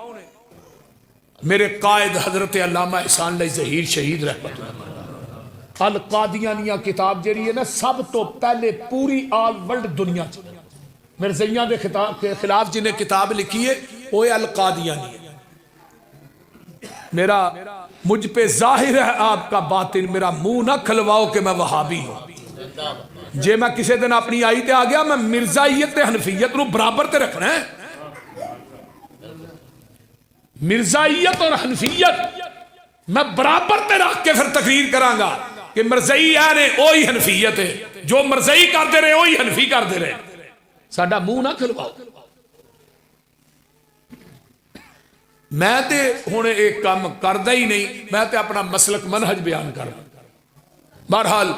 मेरे कायद हजरत अल्लामा एहसान अली ज़हीर शहीद रहमतुल्लाह। अल-कादियानिया किताब जिहड़ी है ना, सब तो पहले पूरी ऑल वर्ल्ड दुनिया च मिर्ज़इयां के खिलाफ जिन्हें किताब लिखी है वो है अल-कादियानी। मेरा मुझ पे जाहिर है आपका बातिन, मेरा मुंह ना खलवाओ कि मैं वहाबी हूं। जे मैं किसी दिन अपनी आई ते आ गया, मैं मिर्जाइयत ते हनफियत नूं बराबर ते रखना है। मिर्जाइयत और हनफियत मैं बराबर ते रख के फिर तकरीर करांगा कि मरज़ई है ने वही हनफियत है, जो मरज़ई करते रहे वही हनफी करते रहे। साडा मुंह ना खलवाओ। मैं ते हुण एक काम करदा ही नहीं, मैं ते अपना मसलक मनहज बयान कर। बहरहाल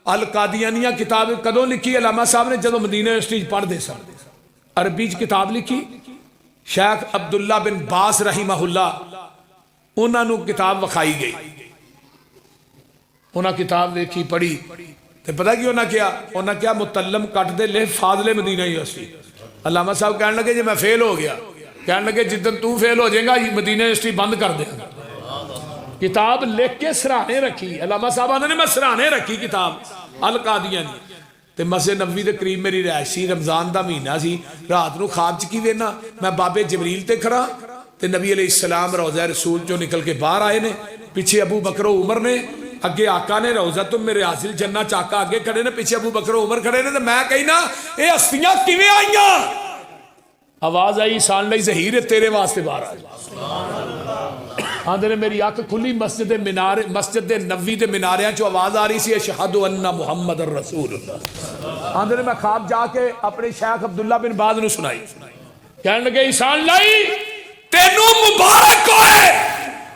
अल-कादियानिया किताब कदों लिखी? अल्लामा साहब ने जदों मदीना यूनिवर्सिटी पढ़ते सन, अरबी च किताब लिखी। शेख अब्दुल्ला बिन बास रहीमहुल्लाह उन्होंने किताब विखाई गई, उन्हें किताब देखी पढ़ी तो पता कि उन्हें क्या? उन्हें क्या मुतल्लम कट दे ले फाजले मदीना यूनिवर्सिटी। अल्लामा साहब कहने लगे जे मैं फेल हो गया, कहने लगे जिदन तू फेल हो जाएगा मदीना यूनिवर्सिटी बंद कर देगा। किताब लिख के सराहने रखी, अल्लामा साहब आने मैं सराहने रखी किताब अल-कादियानी। ਤੇ ਮਸਜਿਦ ਨਬਵੀ ਦੇ ਕਰੀਬ ਮੇਰੀ ਰਿਹਾਇਸ਼ ਸੀ। ਰਮਜ਼ਾਨ ਦਾ ਮਹੀਨਾ ਸੀ। ਰਾਤ ਨੂੰ ਖਾਬ 'ਚ ਕੀ ਵੇਖਣਾ, ਮੈਂ ਬਾਬੇ ਜਬਰੀਲ ਤੇ ਖੜਾ ਤੇ ਨਬੀ अलैहिस्सलाम ਰੌਜ਼ਾ रसूल चो निकल के बाहर आए ने। पिछे अबू बकर उमर ने, अगे आका ने रौज़ा तुम मेरे हासिल जन्नत च आका अगे खड़े ने, पिछे अबू बकर उमर खड़े ने। तो मैं कहना ये हस्तियां किवें आईयां? आवाज आई सान लई ज़हीर तेरे वास्ते बाहर आ। आंदे ने मेरी अख खुली, मस्जिद मीनारे मस्जिद दे नबवी दे मीनारियां चो आवाज आ रही सी अशहदु अन्ना मुहम्मद रसूलुल्लाह। आंदे ने मैं ख्वाब जाके अपने शेख अब्दुल्ला बिन बाज नूं सुनाई। कहने लगे ईसान लाई तेनू मुबारक होए,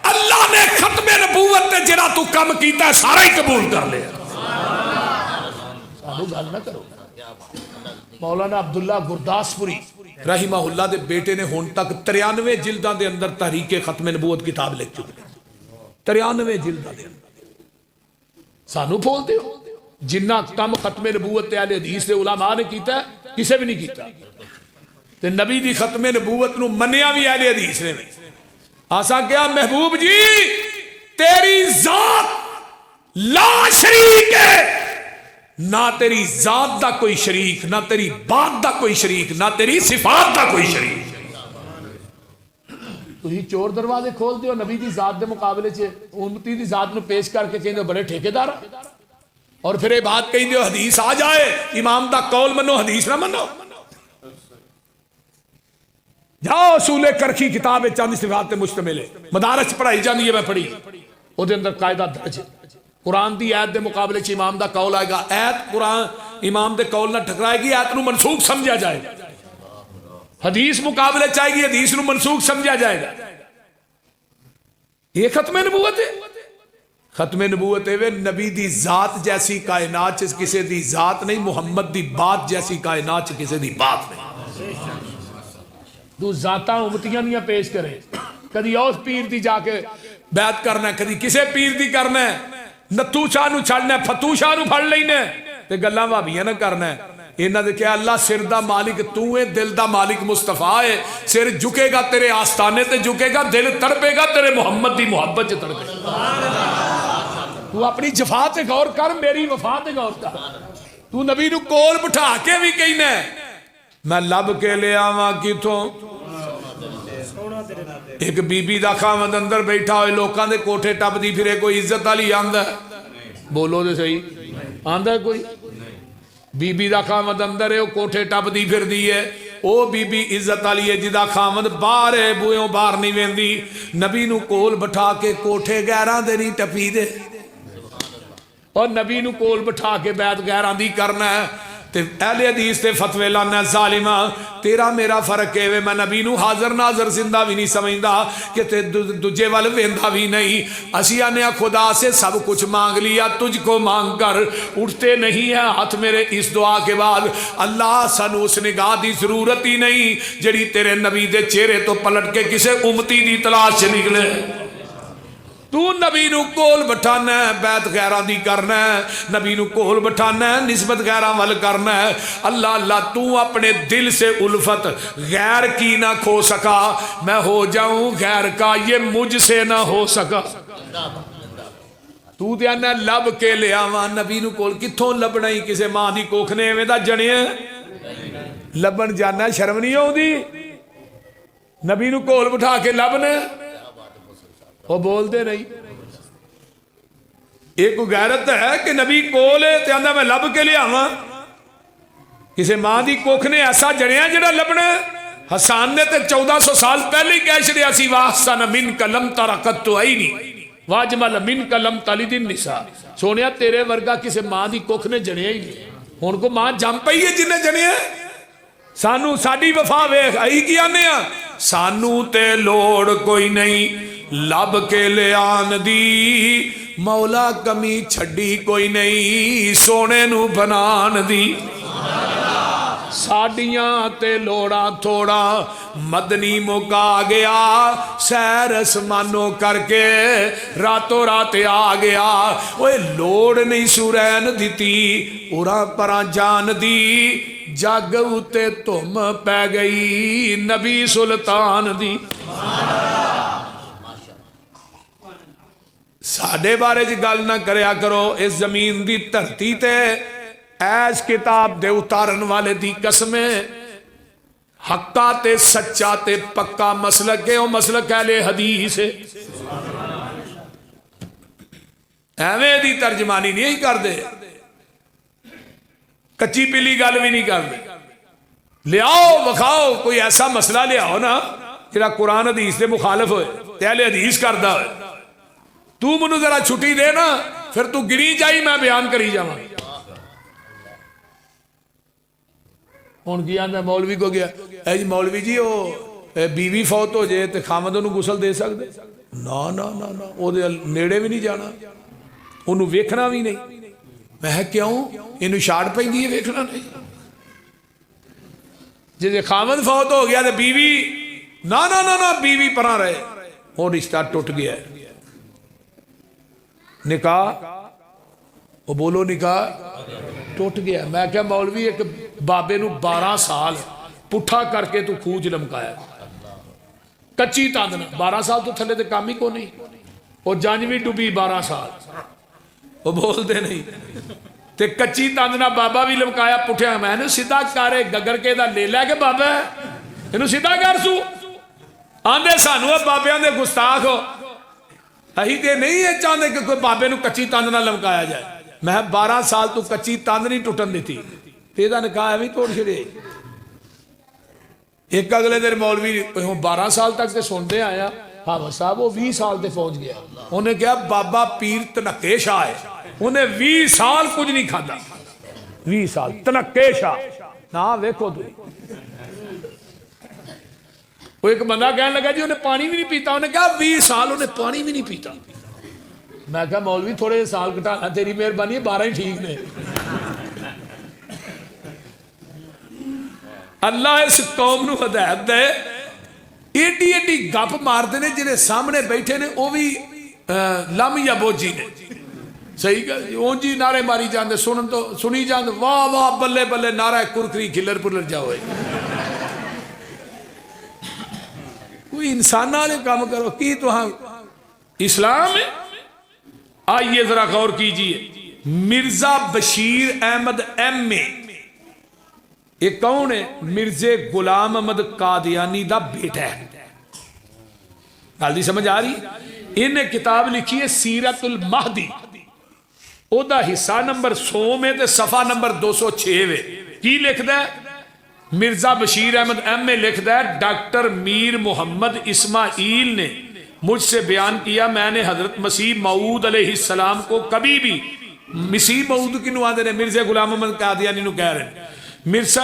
अल्लाह ने खत्मे नबूवत ते जेड़ा तू कम कीता सारा ही कबूल कर लिया। सानू गल ना करो। मौलाना अब्दुल्ला गुरदासपुरी रहीमहुल्लाह दे बेटे ने हुण तक 93 जिल्दां दे अंदर तहरीके खत्मे नबूवत किताब लिख चुके। 93 जिल्दां दे अंदर सानू बोलते हो जिन्ना कम खत्मे नबूवत ते अहले हदीस दे उलमा ने कीता किसे भी नहीं कीता। ते नबी दी खत्मे नबूवत नूं मन्निया भी अहले हदीस ने। आसा क्या महबूब जी तेरी जात ला शरीक है, ना तेरी जात दा कोई शरीक, ना तेरी बात दा कोई शरीक, ना तेरी सिफात दा कोई शरीक। तुसीं चोर दरवाजे खोलते हो नबी दी जात दे मुकाबले च उम्मती दी जात नूं पेश करके कहंदे हो बड़े ठेकेदार, और फिर ये बात कहंदे हो हदीस आ जाए इमाम दा कौल मनो हदीस ना मनो। जाओ सूले करखी किताब चंद सिफात ते मुश्तमिल है, मदारस पढ़ाई जाती है, मैं पढ़ी ਉਹਦੇ अंदर कायदा दर्ज है। कुरान की आयत के मुकाबले च इमाम का कौल आएगा, आयत कुरान इमाम के कौल ना टकराएगी, आयत नूं मनसूख समझा जाएगा। हदीस मुकाबले च आएगी, हदीस नूं मनसूख समझा जाएगा। ये खत्मे नबूवत है। खत्मे नबूवत है वे नबी दी जात जैसी कायनात च किसी दी जात नहीं, मुहम्मद दी बात जैसी कायनात च किसी दी बात नहीं। तू जाता उमतियां दियां पेश करे, कदी उस पीर दी जाके बैत करना, कदी किसी पीर दी करना, नत्थू शाह नूं छड़ना, फतू शाह नूं फड़ लेना ते गल्लां भाबियां ना करना। इन्हां दे क्या अल्लाह सिर दा मालिक तू है, दिल दा मालिक मुस्तफा है। सिर झुकेगा तेरे आस्थाने ते झुकेगा, दिल तड़पेगा तेरे मुहम्मद दी मुहब्बत च तड़पेगा। तू अपनी जफा ते गौर कर, मेरी वफा ते गौर कर। तू नबी नूं कोल बिठा के भी कहना मैं लब के ले आवां किथों। एक बीबी दा खावंद अंदर बैठा होए लोकां दे कोठे टपदी फिरे, कोई इज्जत वाली आंदा? बोलो तो सही, आंदा कोई? बीबी दा खावंद अंदर है, कोठे टपदी फिरदी है, ओ बीबी इज्जत वाली है जिदा खावंद बाहर है, बूहों बाहर नहीं वेंदी। नबी नूं कोल बिठा के कोठे गैरां दे नहीं टपी दे, और नबी नूं कोल बिठा के बैत गैरां दी करना है। ते अहले हदीस ते फतवे लाना जालिमा, तेरा मेरा फर्क है। मैं नबी नूं हाजर नाजर जिंदा भी नहीं समझदा कि ते दूजे वाल वेंदा भी नहीं। असी आने खुदा से सब कुछ मांग लिया, तुझको मांग कर उठते नहीं है हाथ मेरे इस दुआ के बाद। अल्लाह सानू उस निगाह की जरूरत ही नहीं जिहड़ी तेरे नबी दे चेहरे तो पलट के किसी उम्मती की तलाश च निकले। तू नबी नूं कोल बिठाना है, बैत गैरां दी करना है, नबी नूं कोल बिठाना है, निस्बत गैरां वल करना है। अल्लाह अल्लाह तू अपने दिल से उल्फत गैर की ना खो सका, मैं हो जाऊं गैर का ये मुझसे ना हो सका। तू ते आना लब के ले आवां, नबी नूं कोल कित्थों लभना ही? किसी मां दी कोख ने एवें दा जणिया लभन जाना, शर्म नहीं आउंदी? नबी नूं कोल बिठा के लभना, वो बोलते नहीं। एक गैरत है कि नबी कोल है ते आंदा मैं लब के लियावां। किसी मां दी कोख ने ऐसा जड़िया जिहड़ा लभना। हसन ने ते 1400 साल पहले ही कह छड़िया सी वाहसन मिन कलम तरकत तो आई नहीं वाजमल मिन कलम तलिदिन निसा। सोनिया तेरे वर्गा किसी मां दी कोख ने जड़िया ही नहीं। हुण को मां जम पई है जिन्हें जड़िया। सानू साडी वफा वेख आई की आने आ, सानू ते लोड़ कोई नहीं लब के ले आन दी, मौला कमी छड़ी कोई नहीं सोने नू बनान दी। साडियां ते लोड़ा थोड़ा मदनी मुका गया, सैर असमानो करके रातों रात आ गया। ओए लोड़ नहीं सुरैन दिती उरा परा जान दी, जग उते धुम पै गई नबी सुल्तान दी। साडे बारे च गल ना करया करो। इस जमीन की धरती ते ऐस किताब दे उतारन वाले दी कसमें हक्का ते सच्चा ते पक्का मसलक है, वह मसलक अहले हदीस है। एवें दी तर्जमानी नहीं करते, कच्ची पीली गल भी नहीं करते। लियाओ विखाओ कोई ऐसा मसला लियाओ ना जिहड़ा कुरान हदीस के मुखालिफ होए ते अहले हदीस करदा होए। तू मैनू जरा छुट्टी दे ना, फिर तू गिनी जाई मैं बयान करी जावां। हुण की आंदा मौलवी को गया, ऐ जी मौलवी जी वो बीवी फौत हो जाए तो खामद उन्होंने गुसल दे सकते? ना ना ना ना, ਉਹਦੇ नेड़े भी नहीं जाना, ਉਹਨੂੰ ਵੇਖਣਾ भी नहीं। मैं क्यों, इनू छाड़ पैंदी है वेखना नहीं। जे खामद फौत हो गया तो बीवी ना ना ना ना बीवी परा रहे, वो रिश्ता टुट गया। निकाह वो बोलो निकाह टुट गया। मैं क्या मौलवी एक बाबे नू 12 साल पुठा करके तू खूज लमकाया, कच्ची तंद ना 12 साल तो थले तो काम ही को नहीं। वो जंज भी डुबी 12 साल, वो बोलते नहीं ते कच्ची तंद ना बाबा भी लमकाया पुठिया। मैं सीधा कर गगर के दा ले लै के बाबा इनू सीधा कर सू। आंदे सानू बाबियां दे गुस्ताख हो, अही ते नहीं ये चाहते कि कोई बाबे नू कच्ची तंद ना लमकाया जाए। मैं 12 साल तू कच्ची तंद नहीं टुटन दी, तेरा निकाह भी तोड़ छड़े। एक अगले दिन मौलवी 12 साल तक तो सुनते आया, हाफिज साहब वो 20 साल से पहुंच गया। उन्हें कहा बाबा पीर तनक्के शाह है, उन्हें 20 साल कुछ नहीं खाता। 20 साल तनक्के शाह ना वेखो तू। वो एक बंदा कहने लगा जी उन्हें पानी भी नहीं पीता। उन्हें कहा 20 साल उन्हें पानी भी नहीं पीता। मैं कहा मौलवी थोड़े साल घटाना, तेरी मेहरबानी 12 ही ठीक ने। अल्लाह इस कौम नू हदायत दे। एडी एडी गप मारते ने, जिन्हें सामने बैठे ने वो भी लम या बोझी ने। सही गल उन जी नारे मारी जाते, सुन तो सुनी जाते, वाह वाह बल्ले बल्ले नारा कुरकरी खिलर पुलर जाओ। कोई इंसान वाले काम करो कि तुहां इस्लाम है। आइए जरा गौर कीजिए, मिर्जा बशीर अहमद MA ये कौन है? मिर्जे गुलाम अहमद कादियानी दा बेटा है। गल दी समझ आ रही? इन्हें किताब लिखी है सीरतुल महदी, ओदा हिस्सा नंबर 100 में ते सफा नंबर 206 वे। की लिखदा है? मिर्जा बशीर अहमद MA लिखदा है, डॉक्टर मीर मोहम्मद इस्माइल ने मुझसे बयान किया, मैंने हजरत मसीह मऊद अलैहिस्सलाम को कभी भी, मसीह मऊद की नुआदे ने मिर्जा गुलाम अहमद कादियानी नु कह रहे हैं, मिर्जा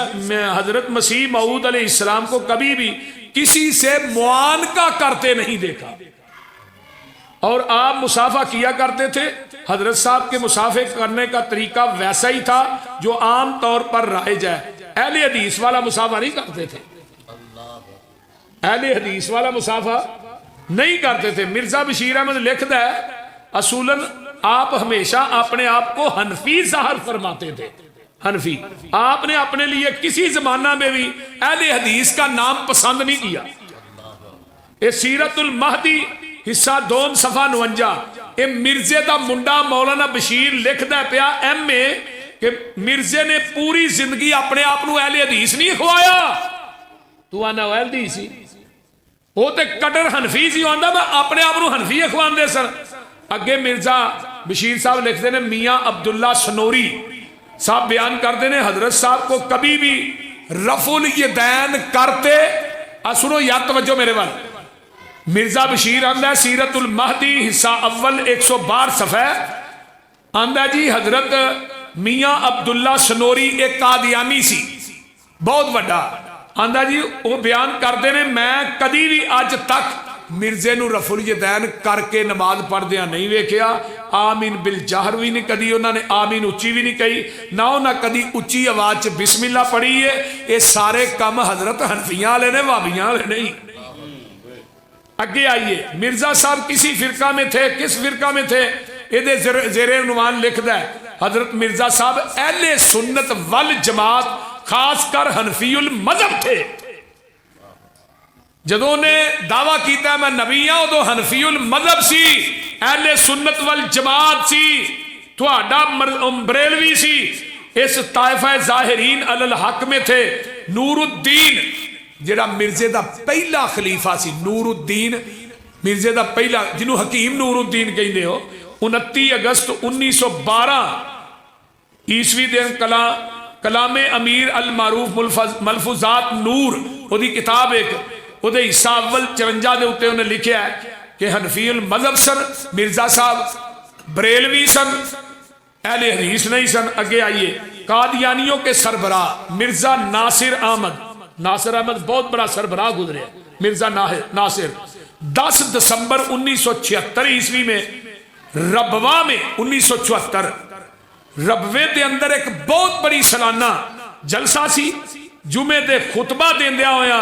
हजरत मसीह मऊद अलैहिस्सलाम को कभी भी किसी से मुआनका करते नहीं देखा। और आप मुसाफा किया करते थे। हजरत साहब के मुसाफे करने का तरीका वैसा ही था जो आम तौर पर राइज है। अहले हदीस वाला मुसाफा नहीं करते थे, अहले हदीस वाला मुसाफा नहीं करते थे। मिर्जा बशीर अहमद लिखता है, असूलन आप हमेशा अपने आप को हनफी जाहिर फरमाते थे। हनफी, आपने अपने लिए किसी जमाना में भी अहले हदीस का नाम पसंद नहीं किया। ये सीरतुल महदी हिस्सा 2 सफा 49, ये मिर्जे का मुंडा मौलाना बशीर लिखता पिया MA कि मिर्जे ने पूरी जिंदगी अपने आप को अहले हदीस नहीं खवाया। तू आना अहले सी, वो तो कटर हनफी सी। आंदा मैं अपने आप को हनफी खवाते सन। अगे मिर्जा बशीर साहब लिखते हैं, मियाँ अब्दुल्ला सनोरी साहब बयान करते हैं, हजरत साहब को कभी भी रफुल यदैन करते। सुनो या तवज्जो मेरे वाल। मिर्जा बशीर आंदा सीरतुल महदी हिस्सा अव्वल 112 सफ़ा आंदा जी, हजरत मियाँ अब्दुल्ला सनोरी एक कादियानी सी, बहुत बड़ा। आंदा जी वो बयान करते हैं, मैं कभी भी अज तक मिर्जे नू रफुल यदैन करके नमाज पढ़दिया नहीं वेख्या। आमीन बिल जाहर भी नहीं कदी उन्होंने आमीन उच्ची भी नहीं कही, ना उन्हें कदी उच्ची आवाज च बिस्मिल्ला पढ़ी है। ये सारे काम हजरत हनफियां वाले ने, वाबियां वाले नहीं। अगे आइए, मिर्जा साहब किसी फिरका में थे, किस फिरका में थे? ये जेरे उन्वान लिखदा है, हजरत मिर्जा साहब अहले सुन्नत वल जमात खासकर हनफीउल मजहब थे। जदों ने दावा किया मैं नबी हाँ, उदों हनफीउल मजहब सी, अहले सुन्नत वल जमात सी। तुहाडा बरेलवी सी, इस ताइफा ज़ाहिरीन अलल हक में थे। नूरुद्दीन जिहड़ा मिर्जे का पहला खलीफा सी, नूरुद्दीन मिर्जे का पहला, जिन्हों हकीम नूरुद्दीन कहते हो, 29 अगस्त 1912 ईस्वी दिन कलामे अमीर अल मारूफ मलफूजात नूर ओदी किताब एक ओदे हिस्सा अव्वल 54 के उत्ते उन्हें लिखा है कि हनफीउल मजहब सन मिर्जा साहब, बरेलवी सन, अहले हदीस नहीं सन। अगे आइए, कादियानियों के सरबराह मिर्जा नासिर अहमद, नासिर अहमद बहुत बड़ा सरबराह गुजरे, मिर्जा नासिर 10 दिसंबर 1976 ईस्वी में रबवा में 1974 रबवे के अंदर एक बहुत बड़ी सालाना जलसा सी। जुमे दे खुतबा देंदिया होया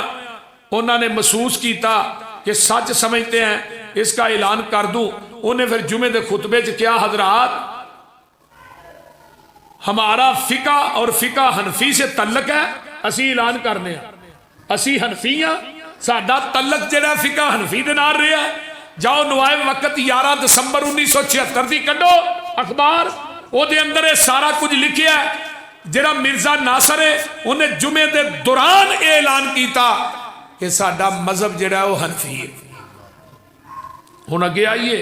उन्होंने महसूस किया कि सच समझते हैं, इसका ऐलान कर दूं। उन्हें फिर जुमे के खुतबे च क्या, हजरात हमारा फिका और फिका हनफी से तल्लक है, असी ऐलान करने, असी हनफी हाँ, साडा तल्लक जिहड़ा फिका हनफी दे नाल रहा है। जाओ नवायब वक्त 11 दिसंबर 1976 की कड्डो अखबार, ਉਹਦੇ अंदर ये सारा कुछ लिखिया है। जिहड़ा मिर्जा नासर है उन्हें जुमे के दौरान ऐलान किया कि साडा मजहब जिहड़ा वो हनफी है। हुण अगे आइए,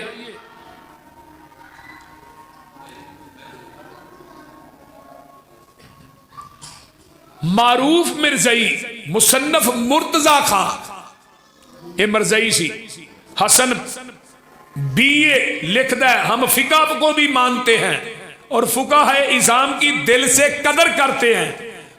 मारूफ मिर्जई मुसन्नफ मुर्तजा खान, ये मरजई सी। हसन बीए लिखता है, हम फिका को भी मानते हैं और फुका है इज़ाम की दिल से कदर करते हैं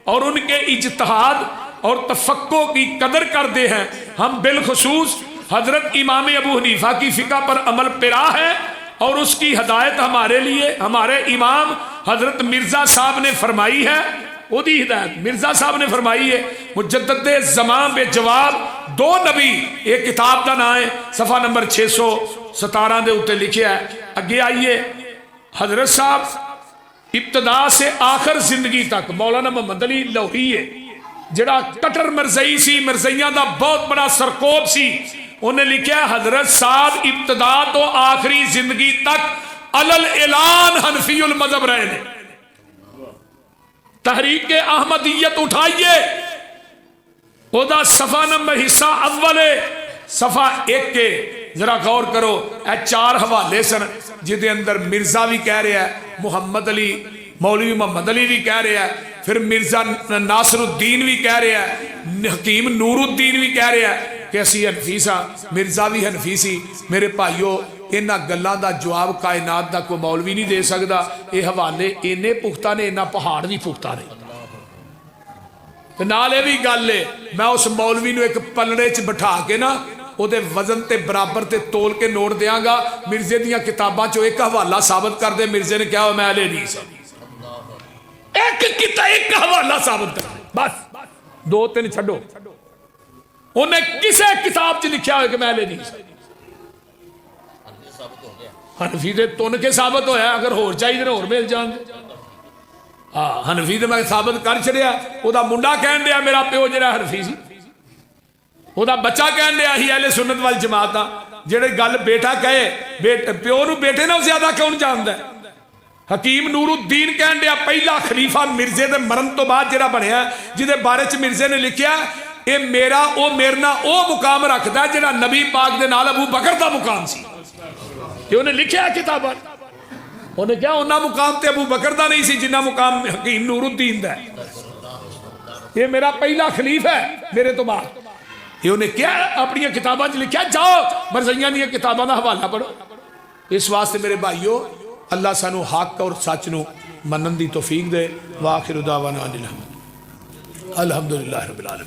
और उनके इज्तिहाद और तफक्को की कदर करते हैं। हम बिलखुसूस हजरत इमाम अबू हनीफा की फिका पर अमल पेरा है और उसकी हदायत हमारे लिए हमारे इमाम हजरत मिर्जा साहब ने फरमाई है। ओदी हिदायत मिर्जा साहब ने फरमाई है। मुजद्दद ज़मां बे जवाब दो नबी, एक किताब का नाम है, सफ़ा नंबर 617 के उत्ते लिखा है। अगे आइए, हजरत साहब इब्तदा से आखिर जिंदगी तक मौलाना मोहम्मद अली लोही है जिहड़ा कटर मरजई सी, मरजइयां का बहुत बड़ा सरकोप सी। उन्हें लिखा हजरत साहब इब्तदा तो आखिरी जिंदगी तक अलल ऐलान हनफीउल मजहब रहे ने। तहरीक अहमदियत उठाइए, ओदा सफा नंबर हिस्सा अव्वल सफा 1 के जरा गौर करो, ए 4 हवाले सन जिदे अंदर मिर्जा भी कह रहा है, मुहम्मद अली मौलवी मोहम्मद अली भी कह रहा है, फिर मिर्जा नासरुद्दीन भी कह रहा है, हकीम नूरुद्दीन भी कह रहा है कि असी हनफी सा, मिर्जा भी हनफी सी। मेरे भाईओ इन्हां गल्लां दा जवाब कायनात दा कोई मौलवी नहीं दे सकदा। ये हवाले इन्ने पुख्ता ने, इन्ना पहाड़ भी पुख्ता ने। ते नाल ये भी गल है, मैं उस मौलवी नूं एक पलड़े च बिठा के ना ਉਹਦੇ वजन ते बराबर ते तोल के नोट देंगा। मिर्जे दियां किताबां चो एक हवाला साबित कर दे, मिर्जे ने क्या मैं अहले हदीस एक हवाला साबित कर, बस 2-3 छड्डो। उन्हें किसी किताब च लिखा हो कि मैं अहले हदीस, हनफी दे तुन के साबित होया। अगर होर चाहिए तो होर मिल जाएंगे। हाँ, हनफी तो मैं साबित कर छड़िया। ओदा मुंडा कहन दिया मेरा प्यो जिहड़ा हनफी सी, ਉਹਦਾ बच्चा कहन दिया ही अहले सुन्नत वाल जमात आ। ਜਿਹੜੇ गल बेटा कहे प्यो नूं बेटे नाल ज्यादा कौन जानदा है। हकीम नूरुद्दीन कहन दिया पहला खलीफा मिर्जे के मरण तो बाद जिहड़ा बनया, जिहदे बारे च मिर्जे ने लिखिया ये मेरा ओ मेरे नाल ओ मुकाम रखदा जिहड़ा नबी पाक दे नाल अबू बकर दा मुकाम सी। ते उन्हें लिखिया किताबां, उन्हें क्या उन्ना मुकाम ते अबू बकर दा नहीं सी जिन्ना मुकाम हकीम नूरुद्दीन दा है। ये मेरा पहला खलीफा है मेरे तो बाद। ये उन्हें क्या अपनी किताबों च लिखा, जाओ मरज़इयां दी किताबों का हवाला पढ़ो। इस वास्ते मेरे भाईओ अल्लाह सानू हक और सच नू मनन दी तौफीक दे। वाखिर दावाना अनिल हम्दुलिल्लाह रब्बिल आलमीन।